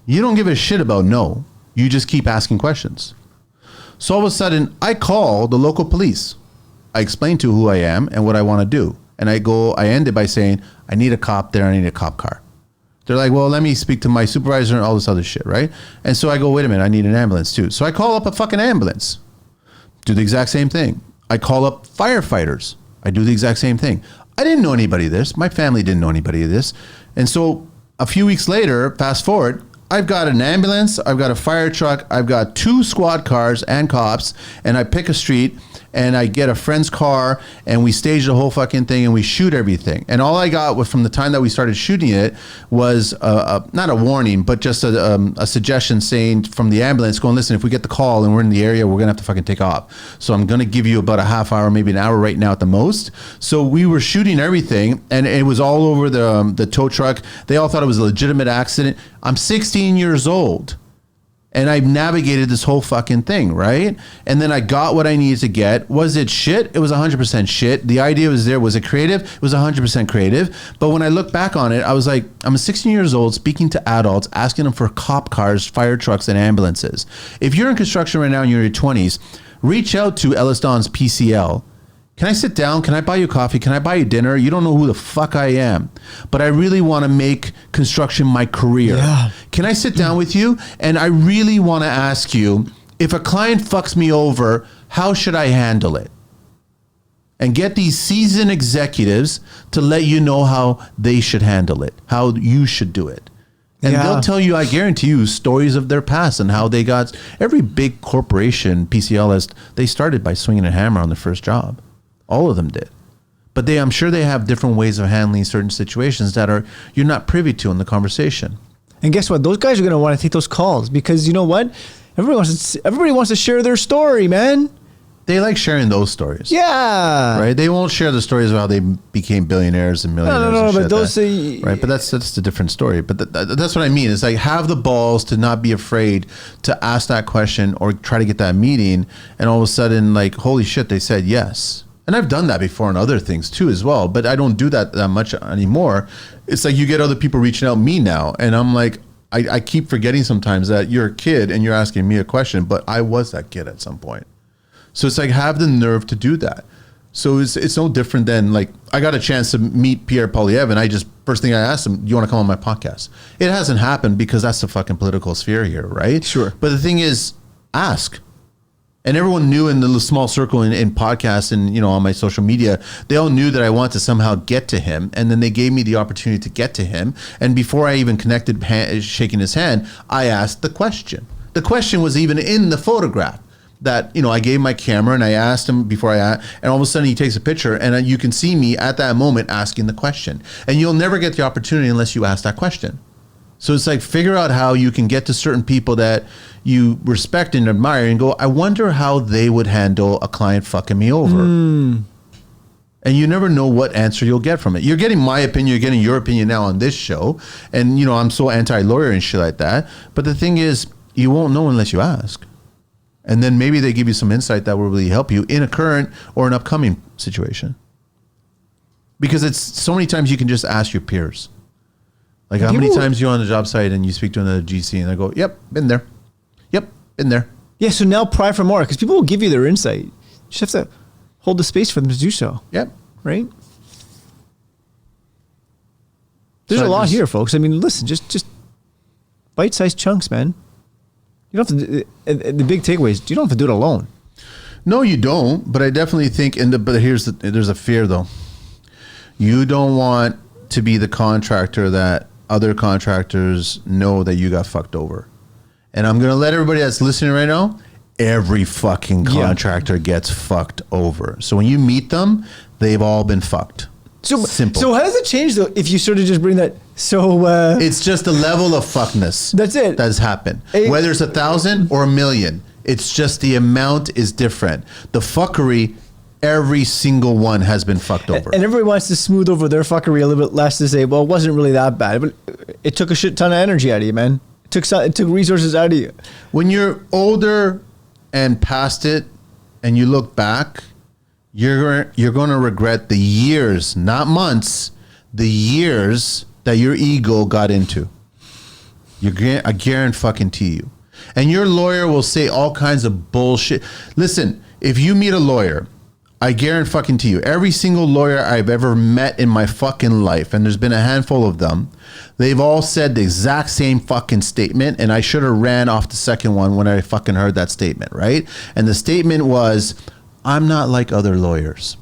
You don't give a shit about no. You just keep asking questions. So all of a sudden, I call the local police. I explain to who I am and what I want to do. And I end it by saying, I need a cop there. I need a cop car. They're like, well, let me speak to my supervisor and all this other shit, right? And so I go, wait a minute, I need an ambulance too. So I call up a fucking ambulance. Do the exact same thing. I call up firefighters. I do the exact same thing. I didn't know anybody of this. My family didn't know anybody of this. And so a few weeks later, fast forward, I've got an ambulance, I've got a fire truck, I've got 2 squad cars and cops, and I pick a street and I get a friend's car and we stage the whole fucking thing and we shoot everything. And all I got was from the time that we started shooting it was not a warning, but just a suggestion saying from the ambulance going, listen, if we get the call and we're in the area, we're going to have to fucking take off. So I'm going to give you about a half hour, maybe an hour right now at the most. So we were shooting everything and it was all over the tow truck. They all thought it was a legitimate accident. I'm 16 years old. And I've navigated this whole fucking thing, right? And then I got what I needed to get. Was it shit? It was 100% shit. The idea was there. Was it creative? It was 100% creative. But when I look back on it, I was like, I'm 16 years old speaking to adults, asking them for cop cars, fire trucks, and ambulances. If you're in construction right now and you're in your 20s, reach out to Ellis Don's PCL. Can I sit down? Can I buy you coffee? Can I buy you dinner? You don't know who the fuck I am, but I really want to make construction my career. Yeah. Can I sit down with you? And I really want to ask you, if a client fucks me over, how should I handle it? And get these seasoned executives to let you know how they should handle it, how you should do it. And they'll tell you, I guarantee you, stories of their past and how they got, every big corporation, PCL, they started by swinging a hammer on their first job. All of them did. But I'm sure they have different ways of handling certain situations that you're not privy to in the conversation. And guess what? Those guys are going to want to take those calls because you know what? Everybody wants to share their story, man. They like sharing those stories. Yeah. Right? They won't share the stories of how they became billionaires and millionaires. No, but those right? But that's a different story. But that's what I mean. It's like have the balls to not be afraid to ask that question or try to get that meeting. And all of a sudden, like, holy shit, they said yes. And I've done that before and other things too as well, but I don't do that much anymore. It's like you get other people reaching out me now, and I'm like, I keep forgetting sometimes that you're a kid and you're asking me a question, but I was that kid at some point. So it's like have the nerve to do that. So it's no different than like I got a chance to meet Pierre Poilievre, and first thing I asked him, do you want to come on my podcast? It hasn't happened because that's the fucking political sphere here, right? Sure. But the thing is, ask. And everyone knew in the small circle in podcasts and, on my social media, they all knew that I wanted to somehow get to him. And then they gave me the opportunity to get to him. And before I even connected, shaking his hand, I asked the question. The question was even in the photograph that, I gave my camera and I asked him and all of a sudden he takes a picture and you can see me at that moment asking the question. And you'll never get the opportunity unless you ask that question. So it's like figure out how you can get to certain people that you respect and admire and go, I wonder how they would handle a client fucking me over. And you never know what answer you'll get from it. You're getting my opinion, you're getting your opinion now on this show. And, I'm so anti-lawyer and shit like that. But the thing is, you won't know unless you ask. And then maybe they give you some insight that will really help you in a current or an upcoming situation. Because it's so many times you can just ask your peers. Like how many times you're on the job site and you speak to another GC and they go, yep, been there. Yep, been there. Yeah, so now pry for more because people will give you their insight. You just have to hold the space for them to do so. Yep. Right? There's a lot here, folks. I mean, listen, just bite-sized chunks, man. You don't have to, the big takeaway is you don't have to do it alone. No, you don't. But I definitely think, but there's a fear though. You don't want to be the contractor that other contractors know that you got fucked over. And I'm going to let everybody that's listening right now, every fucking contractor gets fucked over. So when you meet them, they've all been fucked. Simple. So how does it change though if you sort of just bring that? It's just a level of fuckness. That's it. That's happened. Whether it's 1,000 or 1,000,000, it's just the amount is different. The fuckery, every single one has been fucked over. And everybody wants to smooth over their fuckery a little bit less to say, well, it wasn't really that bad, but it took a shit ton of energy out of you, man. It took resources out of you. When you're older and past it, and you look back, you're going to regret the years, not months, the years that your ego got into. I guarantee you. And your lawyer will say all kinds of bullshit. Listen, if you meet a lawyer, I guarantee you, every single lawyer I've ever met in my fucking life, and there's been a handful of them, they've all said the exact same fucking statement, and I should have ran off the second one when I fucking heard that statement, right? And the statement was, I'm not like other lawyers.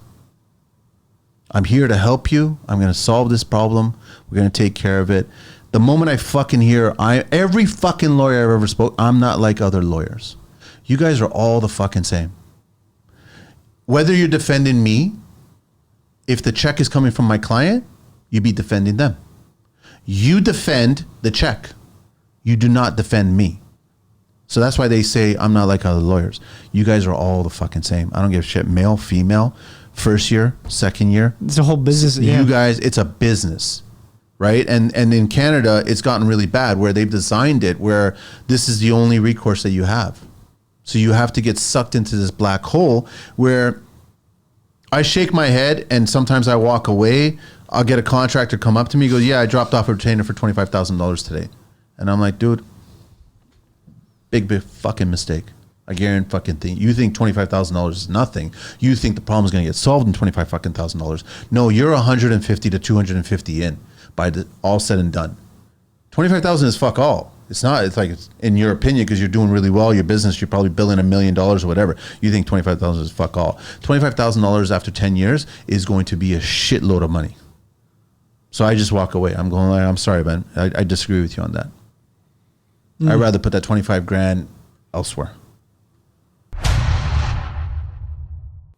I'm here to help you. I'm going to solve this problem. We're going to take care of it. The moment I fucking hear, every fucking lawyer I've ever spoke, I'm not like other lawyers. You guys are all the fucking same. Whether you're defending me, if the check is coming from my client, you be defending them. You defend the check. You do not defend me. So that's why they say I'm not like other lawyers. You guys are all the fucking same. I don't give a shit. Male, female, first year, second year. It's a whole business. You guys, it's a business, right? And in Canada, it's gotten really bad where they've designed it where this is the only recourse that you have. So you have to get sucked into this black hole where I shake my head and sometimes I walk away. I'll get a contractor come up to me, go, yeah, I dropped off a retainer for $25,000 today. And I'm like, dude, big fucking mistake. I guarantee you think $25,000 is nothing. You think the problem is going to get solved in $25,000. No, you're 150 to 250 in by all said and done. 25,000 is fuck all. It's not. It's like, it's in your opinion, because you're doing really well, your business, you're probably billing $1 million or whatever. You think 25,000 is fuck all. $25,000 after 10 years is going to be a shitload of money. So I just walk away. I'm going, I'm sorry, man. I disagree with you on that. I'd rather put that 25 grand elsewhere.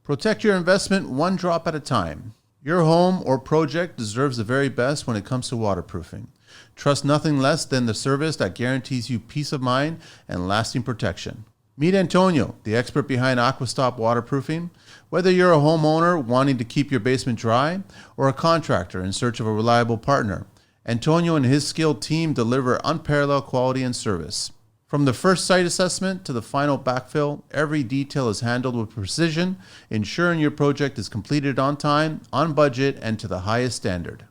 Protect your investment one drop at a time. Your home or project deserves the very best when it comes to waterproofing. Trust nothing less than the service that guarantees you peace of mind and lasting protection. Meet Antonio, the expert behind AquaStop Waterproofing. Whether you're a homeowner wanting to keep your basement dry or a contractor in search of a reliable partner, Antonio and his skilled team deliver unparalleled quality and service. From the first site assessment to the final backfill, every detail is handled with precision, ensuring your project is completed on time, on budget, and to the highest standard.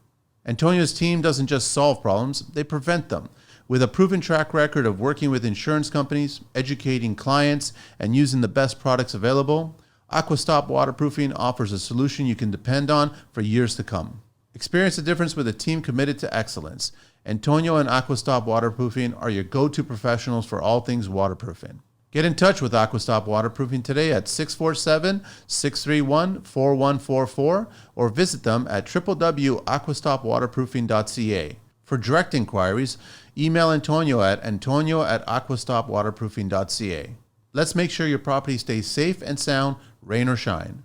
Antonio's team doesn't just solve problems, they prevent them. With a proven track record of working with insurance companies, educating clients, and using the best products available, AquaStop Waterproofing offers a solution you can depend on for years to come. Experience the difference with a team committed to excellence. Antonio and AquaStop Waterproofing are your go-to professionals for all things waterproofing. Get in touch with AquaStop Waterproofing today at 647-631-4144 or visit them at www.aquastopwaterproofing.ca. For direct inquiries, email Antonio at aquastopwaterproofing.ca. Let's make sure your property stays safe and sound, rain or shine.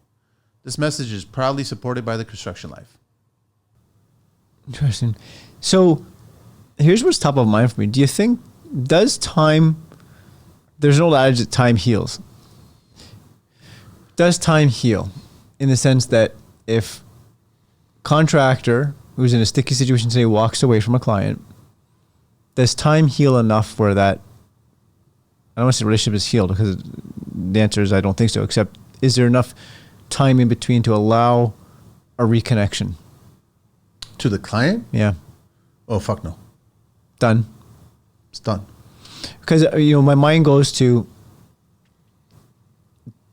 This message is proudly supported by the Construction Life. Interesting. So here's what's top of mind for me. Do you think, there's an old adage that time heals. Does time heal? In the sense that if contractor who's in a sticky situation today walks away from a client, does time heal enough where that, I don't want to say relationship is healed, because the answer is I don't think so, except is there enough time in between to allow a reconnection? To the client? Yeah. Oh, fuck no. Done. It's done. Because, my mind goes to,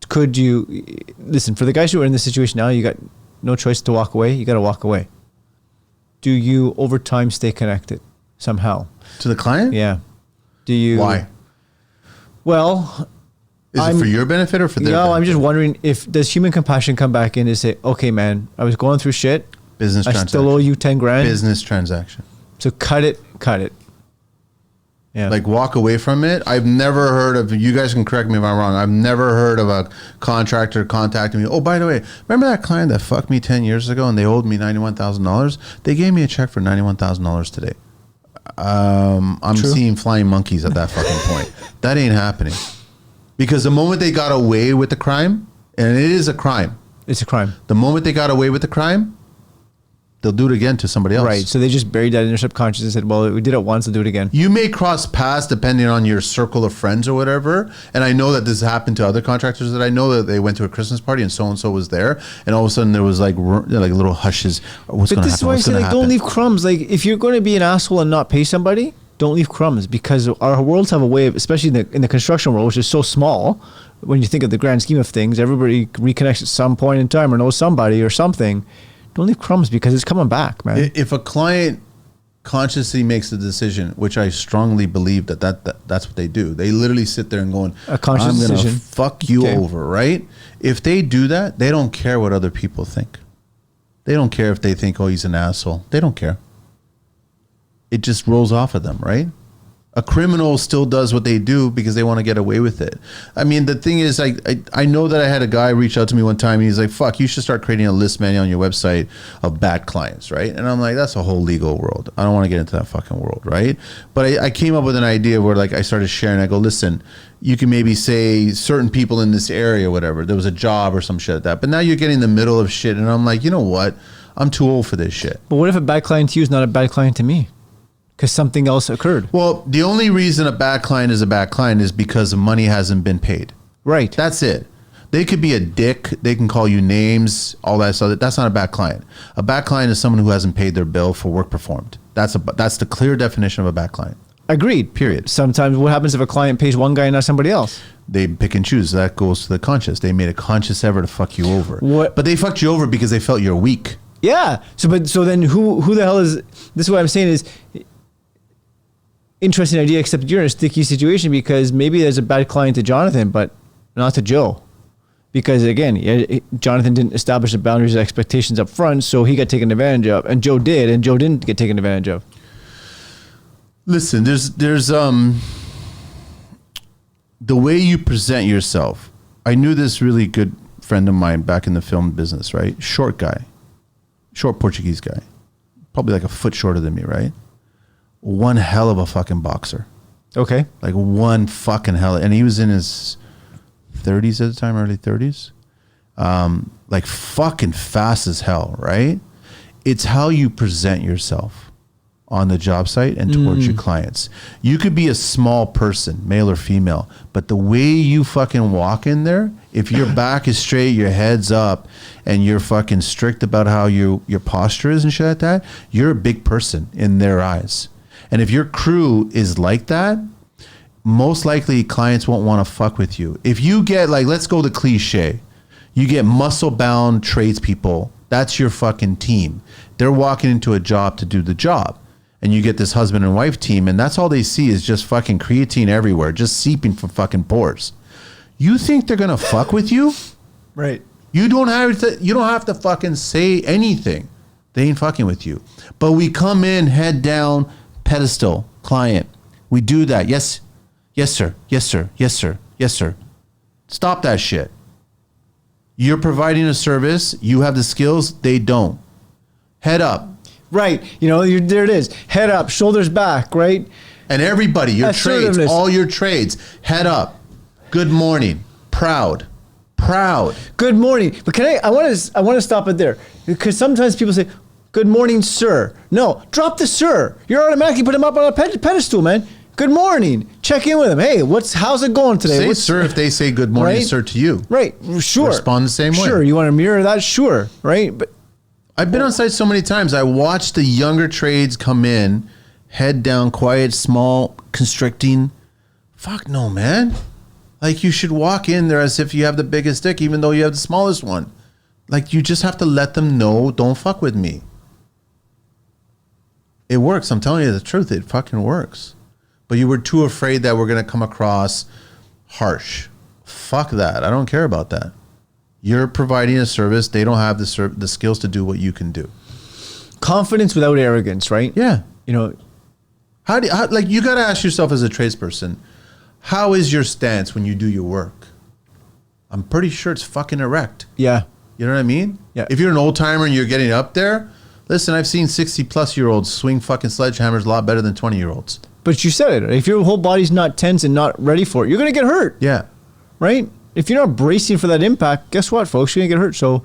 could you, listen, for the guys who are in this situation now, you got no choice to walk away. You got to walk away. Do you, over time, stay connected somehow? To the client? Yeah. Do you? Why? Well, is it for your benefit or for their benefit? I'm just wondering does human compassion come back in to say, okay, man, I was going through shit. Business transaction. I still owe you 10 grand. Business transaction. So cut it. Yeah. Like walk away from it. I've never heard of, you guys can correct me if I'm wrong, I've never heard of a contractor contacting me. Oh, by the way, remember that client that fucked me 10 years ago and they owed me $91,000? They gave me a check for $91,000 today. I'm True. seeing flying monkeys at that fucking point. That ain't happening. Because the moment they got away with the crime, and it is a crime. It's a crime. The moment they got away with the crime, they'll do it again to somebody else. Right. So they just buried that in their subconscious and said, well, we did it once, we'll do it again. You may cross paths depending on your circle of friends or whatever. And I know that this happened to other contractors that I know, that they went to a Christmas party and so was there. And all of a sudden there was like little hushes. What's going to happen? But this is why I say, like, don't leave crumbs. Like, if you're going to be an asshole and not pay somebody, don't leave crumbs, because our worlds have a way of, especially in the construction world, which is so small, when you think of the grand scheme of things, everybody reconnects at some point in time or knows somebody or something. Don't leave crumbs, because it's coming back, man. If a client consciously makes the decision, which I strongly believe that's what they do. They literally sit there and going, A conscious I'm going to decision. fuck you Okay. over, right? If they do that, they don't care what other people think. They don't care if they think, oh, he's an asshole. They don't care. It just rolls off of them, right? A criminal still does what they do because they want to get away with it. I mean, the thing is, I know that I had a guy reach out to me one time and he's like, fuck, you should start creating a list manual on your website of bad clients, right? And I'm like, that's a whole legal world. I don't want to get into that fucking world, right? But I came up with an idea where, like, I started sharing. I go, listen, you can maybe say certain people in this area, whatever, there was a job or some shit like that. But now you're getting in the middle of shit. And I'm like, you know what? I'm too old for this shit. But what if a bad client to you is not a bad client to me? Because something else occurred. Well, the only reason a bad client is a bad client is because the money hasn't been paid. Right. That's it. They could be a dick. They can call you names, all that stuff. That's not a bad client. A bad client is someone who hasn't paid their bill for work performed. That's the clear definition of a bad client. Agreed. Period. Sometimes what happens if a client pays one guy and not somebody else? They pick and choose. That goes to the conscious. They made a conscious effort to fuck you over. What? But they fucked you over because they felt you're weak. Yeah. So then who the hell is, this is what I'm saying is, interesting idea, except you're in a sticky situation, because maybe there's a bad client to Jonathan, but not to Joe. Because again, Jonathan didn't establish the boundaries and expectations up front, so he got taken advantage of, and Joe did, and Joe didn't get taken advantage of. Listen, there's the way you present yourself. I knew this really good friend of mine back in the film business, right? Short guy, short Portuguese guy, probably like a foot shorter than me, right? One hell of a fucking boxer. Okay. Like one fucking hell. And he was in his 30s at the time, early 30s. Like fucking fast as hell, right? It's how you present yourself on the job site and towards your clients. You could be a small person, male or female, but the way you fucking walk in there, if your back is straight, your head's up, and you're fucking strict about how your posture is and shit like that, you're a big person in their eyes. And if your crew is like that, most likely clients won't want to fuck with you. If you get, like, let's go the cliche, you get muscle-bound tradespeople, that's your fucking team. They're walking into a job to do the job. And you get this husband and wife team, and that's all they see is just fucking creatine everywhere, just seeping from fucking pores. You think they're going to fuck with you? Right. You don't have to fucking say anything. They ain't fucking with you. But we come in, head down, pedestal, client. We do that. Yes. Yes, sir. Yes, sir. Yes, sir. Yes, sir. Stop that shit. You're providing a service. You have the skills. They don't. Head up. Right. There it is. Head up, shoulders back, right? And everybody, your trades, Assertiveness. all your trades, head up. Good morning. Proud. Good morning. But I want to stop it there, because sometimes people say, good morning, sir. No, drop the sir. You're automatically putting him up on a pedestal, man. Good morning. Check in with him. Hey, how's it going today? Say sir if they say good morning, right? sir, to you. Right. Sure. Respond the same way. Sure. You want to mirror that? Sure. Right. But I've been on site so many times. I watched the younger trades come in, head down, quiet, small, constricting. Fuck no, man. Like, you should walk in there as if you have the biggest dick, even though you have the smallest one. Like, you just have to let them know, don't fuck with me. It works. I'm telling you the truth. It fucking works. But you were too afraid that we're going to come across harsh. Fuck that. I don't care about that. You're providing a service. They don't have the skills to do what you can do. confidence without arrogance, right? Yeah. Like, you got to ask yourself as a tradesperson, how is your stance when you do your work? I'm pretty sure it's fucking erect. Yeah. You know what I mean? Yeah. If you're an old timer and you're getting up there, listen, I've seen 60-plus-year-olds swing fucking sledgehammers a lot better than 20-year-olds. But you said it. If your whole body's not tense and not ready for it, you're going to get hurt. Yeah. Right? If you're not bracing for that impact, guess what, folks? You're going to get hurt. So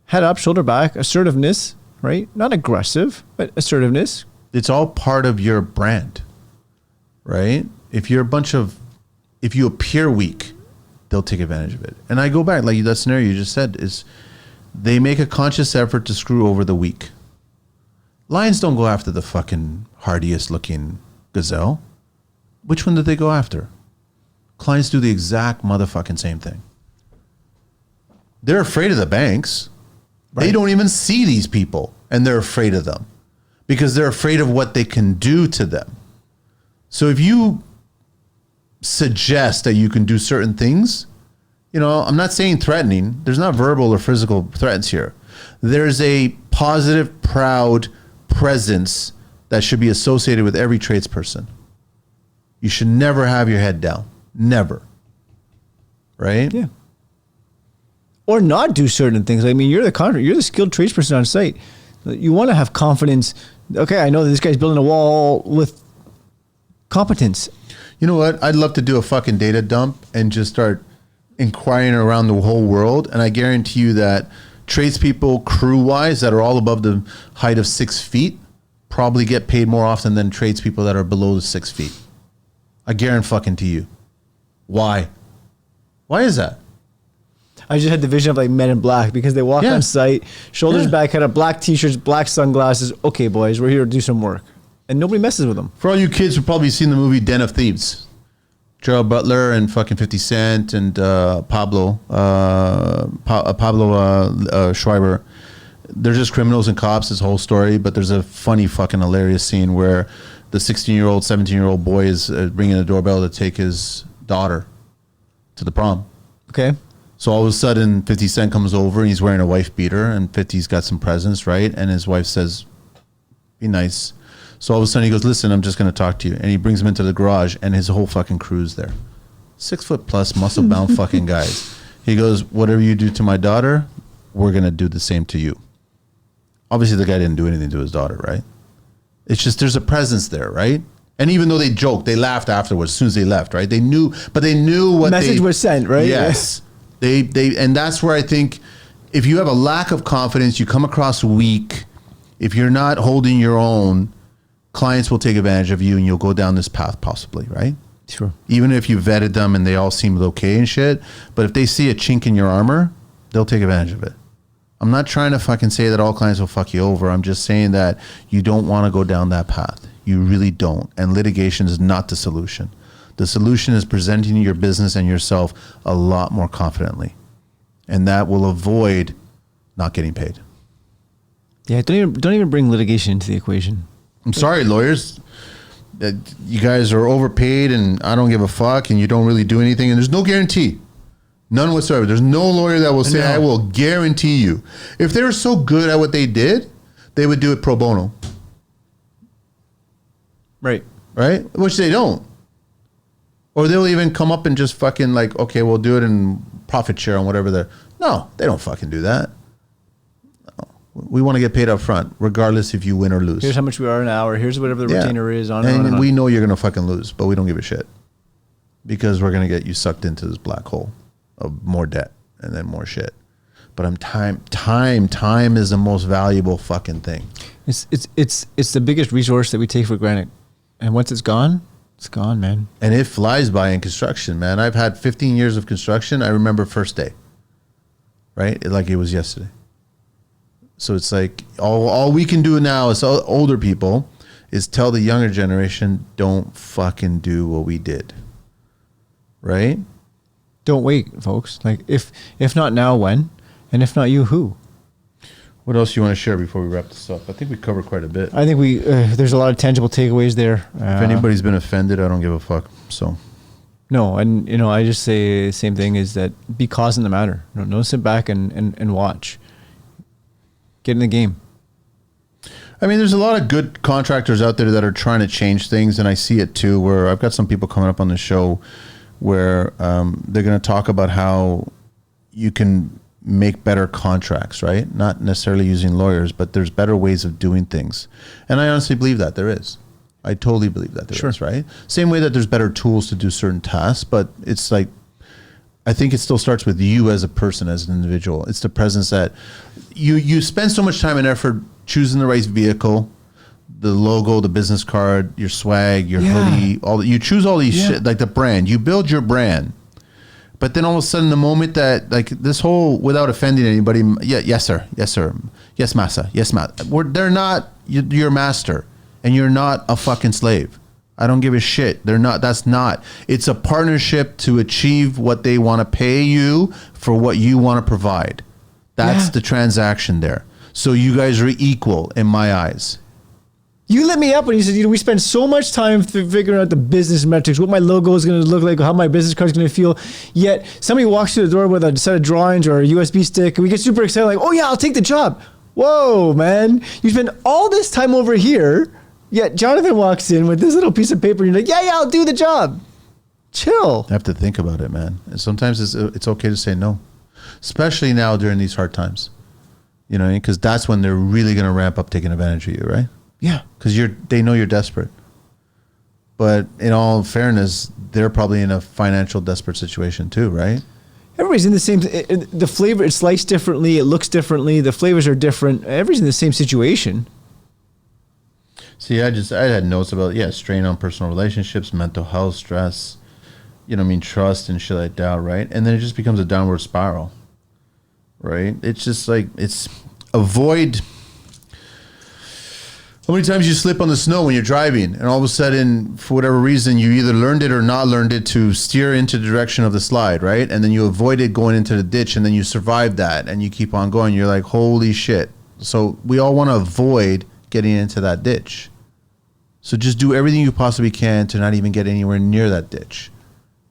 head up, shoulder back, assertiveness, right? Not aggressive, but assertiveness. It's all part of your brand, right? If you appear weak, they'll take advantage of it. And I go back, like that scenario you just said, is they make a conscious effort to screw over the weak. Lions don't go after the fucking hardiest looking gazelle. Which one did they go after? Clients do the exact motherfucking same thing. They're afraid of the banks. Right. They don't even see these people, and they're afraid of them because they're afraid of what they can do to them. So if you suggest that you can do certain things, you know, I'm not saying threatening. There's not verbal or physical threats here. There's a positive, proud presence that should be associated with every tradesperson. You should never have your head down. Never. Right? Yeah. Or not do certain things. I mean, you're the skilled tradesperson on site. You want to have confidence. Okay, I know that this guy's building a wall with competence. You know what? I'd love to do a fucking data dump and just start inquiring around the whole world. And I guarantee you that tradespeople, crew-wise, that are all above the height of 6 feet, probably get paid more often than tradespeople that are below the 6 feet. I guarantee fucking to you. Why? Why is that? I just had the vision of like Men in Black because they walk on site, shoulders back, had a black t-shirts, black sunglasses. Okay, boys, we're here to do some work. And nobody messes with them. For all you kids who've probably seen the movie Den of Thieves, Gerald Butler and fucking 50 Cent and Pablo Schreiber. They're just criminals and cops, this whole story, but there's a funny fucking hilarious scene where the 16-year-old, 17-year-old boy is ringing a doorbell to take his daughter to the prom. Okay. So all of a sudden, 50 Cent comes over and he's wearing a wife beater and 50's got some presents, right? And his wife says, be nice. So all of a sudden he goes, listen, I'm just going to talk to you. And he brings him into the garage and his whole fucking crew's there. 6 foot plus, muscle bound fucking guys. He goes, whatever you do to my daughter, we're going to do the same to you. Obviously the guy didn't do anything to his daughter, right? It's just, there's a presence there, right? And even though they joked, they laughed afterwards as soon as they left, right? They knew what message was sent, right? Yes. And that's where I think if you have a lack of confidence, you come across weak, if you're not holding your own, clients will take advantage of you and you'll go down this path possibly, right? Sure. Even if you vetted them and they all seemed okay and shit, but if they see a chink in your armor, they'll take advantage of it. I'm not trying to fucking say that all clients will fuck you over. I'm just saying that you don't want to go down that path. You really don't. And litigation is not the solution. The solution is presenting your business and yourself a lot more confidently. And that will avoid not getting paid. Yeah, don't even bring litigation into the equation. I'm sorry, lawyers. You guys are overpaid and I don't give a fuck and you don't really do anything. And there's no guarantee. None whatsoever. There's no lawyer that will say, I will guarantee you. If they were so good at what they did, they would do it pro bono. Right. Right? Which they don't. Or they'll even come up and just fucking like, okay, we'll do it in profit share on whatever they're. No, they don't fucking do that. No. We want to get paid up front, regardless if you win or lose. Here's how much we are an hour. Here's whatever the retainer is on and on. We know you're going to fucking lose, but we don't give a shit. Because we're going to get you sucked into this black hole of more debt and then more shit. But time is the most valuable fucking thing. It's the biggest resource that we take for granted. And once it's gone, man. And it flies by in construction, man. I've had 15 years of construction. I remember first day, right? Like it was yesterday. So it's like all we can do now as older people is tell the younger generation, don't fucking do what we did, right? Don't wait, folks. Like if not now, when? And if not you, who? What else do you want to share before we wrap this up? I think we covered quite a bit. I think there's a lot of tangible takeaways there. If anybody's been offended, I don't give a fuck. So, no, and I just say the same thing is that be causing the matter. Don't sit back and watch. Get in the game. I mean, there's a lot of good contractors out there that are trying to change things, and I see it too. Where I've got some people coming up on the show where they're going to talk about how you can make better contracts, right? Not necessarily using lawyers, but there's better ways of doing things. And I honestly believe that there is. I totally believe that there is, right? Same way that there's better tools to do certain tasks, but it's like, I think it still starts with you as a person, as an individual. It's the presence that you spend so much time and effort choosing the right vehicle, the logo, the business card, your swag, your hoodie, you choose all these shit, like the brand. You build your brand. But then all of a sudden, the moment that, like, this whole, without offending anybody, yes sir, yes massa, yes ma, they're not your master, and you're not a fucking slave. I don't give a shit. They're not. That's not. It's a partnership to achieve what they want to pay you for what you want to provide. That's the transaction there. So you guys are equal in my eyes. You lit me up when you said, we spend so much time figuring out the business metrics, what my logo is going to look like, how my business card is going to feel. Yet somebody walks through the door with a set of drawings or a USB stick, and we get super excited, like, oh yeah, I'll take the job. Whoa, man. You spend all this time over here, yet Jonathan walks in with this little piece of paper, and you're like, yeah, I'll do the job. Chill. I have to think about it, man. And sometimes it's okay to say no, especially now during these hard times. You know what I mean? Because that's when they're really going to ramp up taking advantage of you, right? Yeah. Because they know you're desperate. But in all fairness, they're probably in a financial desperate situation too, right? Everybody's in the same, the flavor, it's sliced differently, it looks differently, the flavors are different. Everybody's in the same situation. See, I had notes about, strain on personal relationships, mental health, stress, trust and shit like that, right? And then it just becomes a downward spiral, right? It's just like, it's avoid. How many times you slip on the snow when you're driving, and all of a sudden, for whatever reason, you either learned it or not learned it to steer into the direction of the slide, right? And then you avoided going into the ditch, and then you survived that, and you keep on going. You're like, holy shit. So we all want to avoid getting into that ditch. So just do everything you possibly can to not even get anywhere near that ditch.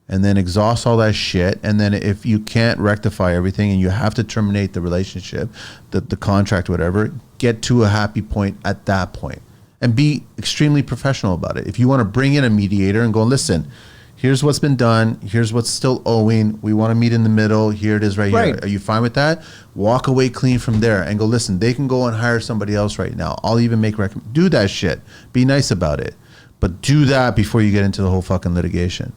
And then exhaust all that shit. And then if you can't rectify everything and you have to terminate the relationship, the contract, whatever, get to a happy point at that point. And be extremely professional about it. If you want to bring in a mediator and go, listen, here's what's been done. Here's what's still owing. We want to meet in the middle. Here it is right here. Are you fine with that? Walk away clean from there and go, listen, they can go and hire somebody else right now. I'll even make do that shit. Be nice about it. But do that before you get into the whole fucking litigation.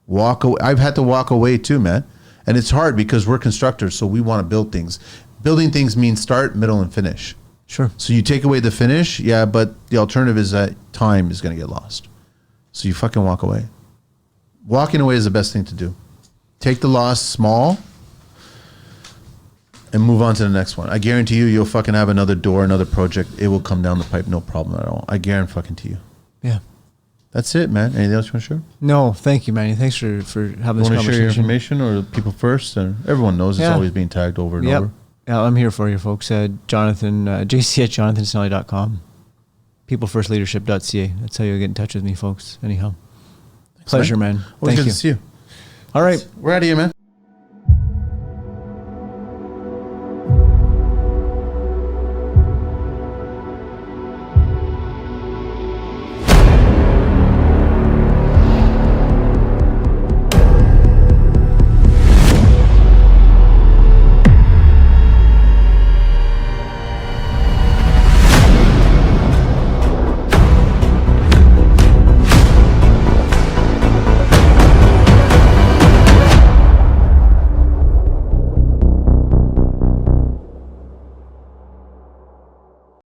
Walk away. I've had to walk away too, man. And it's hard because we're constructors, so we want to build things. Building things means start, middle, and finish. Sure. So you take away the finish, but the alternative is that time is going to get lost. So you fucking walk away. Walking away is the best thing to do. Take the loss small and move on to the next one. I guarantee you'll fucking have another door, another project. It will come down the pipe, no problem at all. I guarantee you. Yeah. That's it, man. Anything else you want to share? No, thank you, Manny. Thanks for having this conversation. Want to share your information or people first? And everyone knows it's always being tagged over and over. Yeah, I'm here for you, folks. Jonathan, JC at jonathansnelly.com. Peoplefirstleadership.ca. That's how you'll get in touch with me, folks. Anyhow. Pleasure, man. Always Thank good you. to see you. All right. We're out of here, man.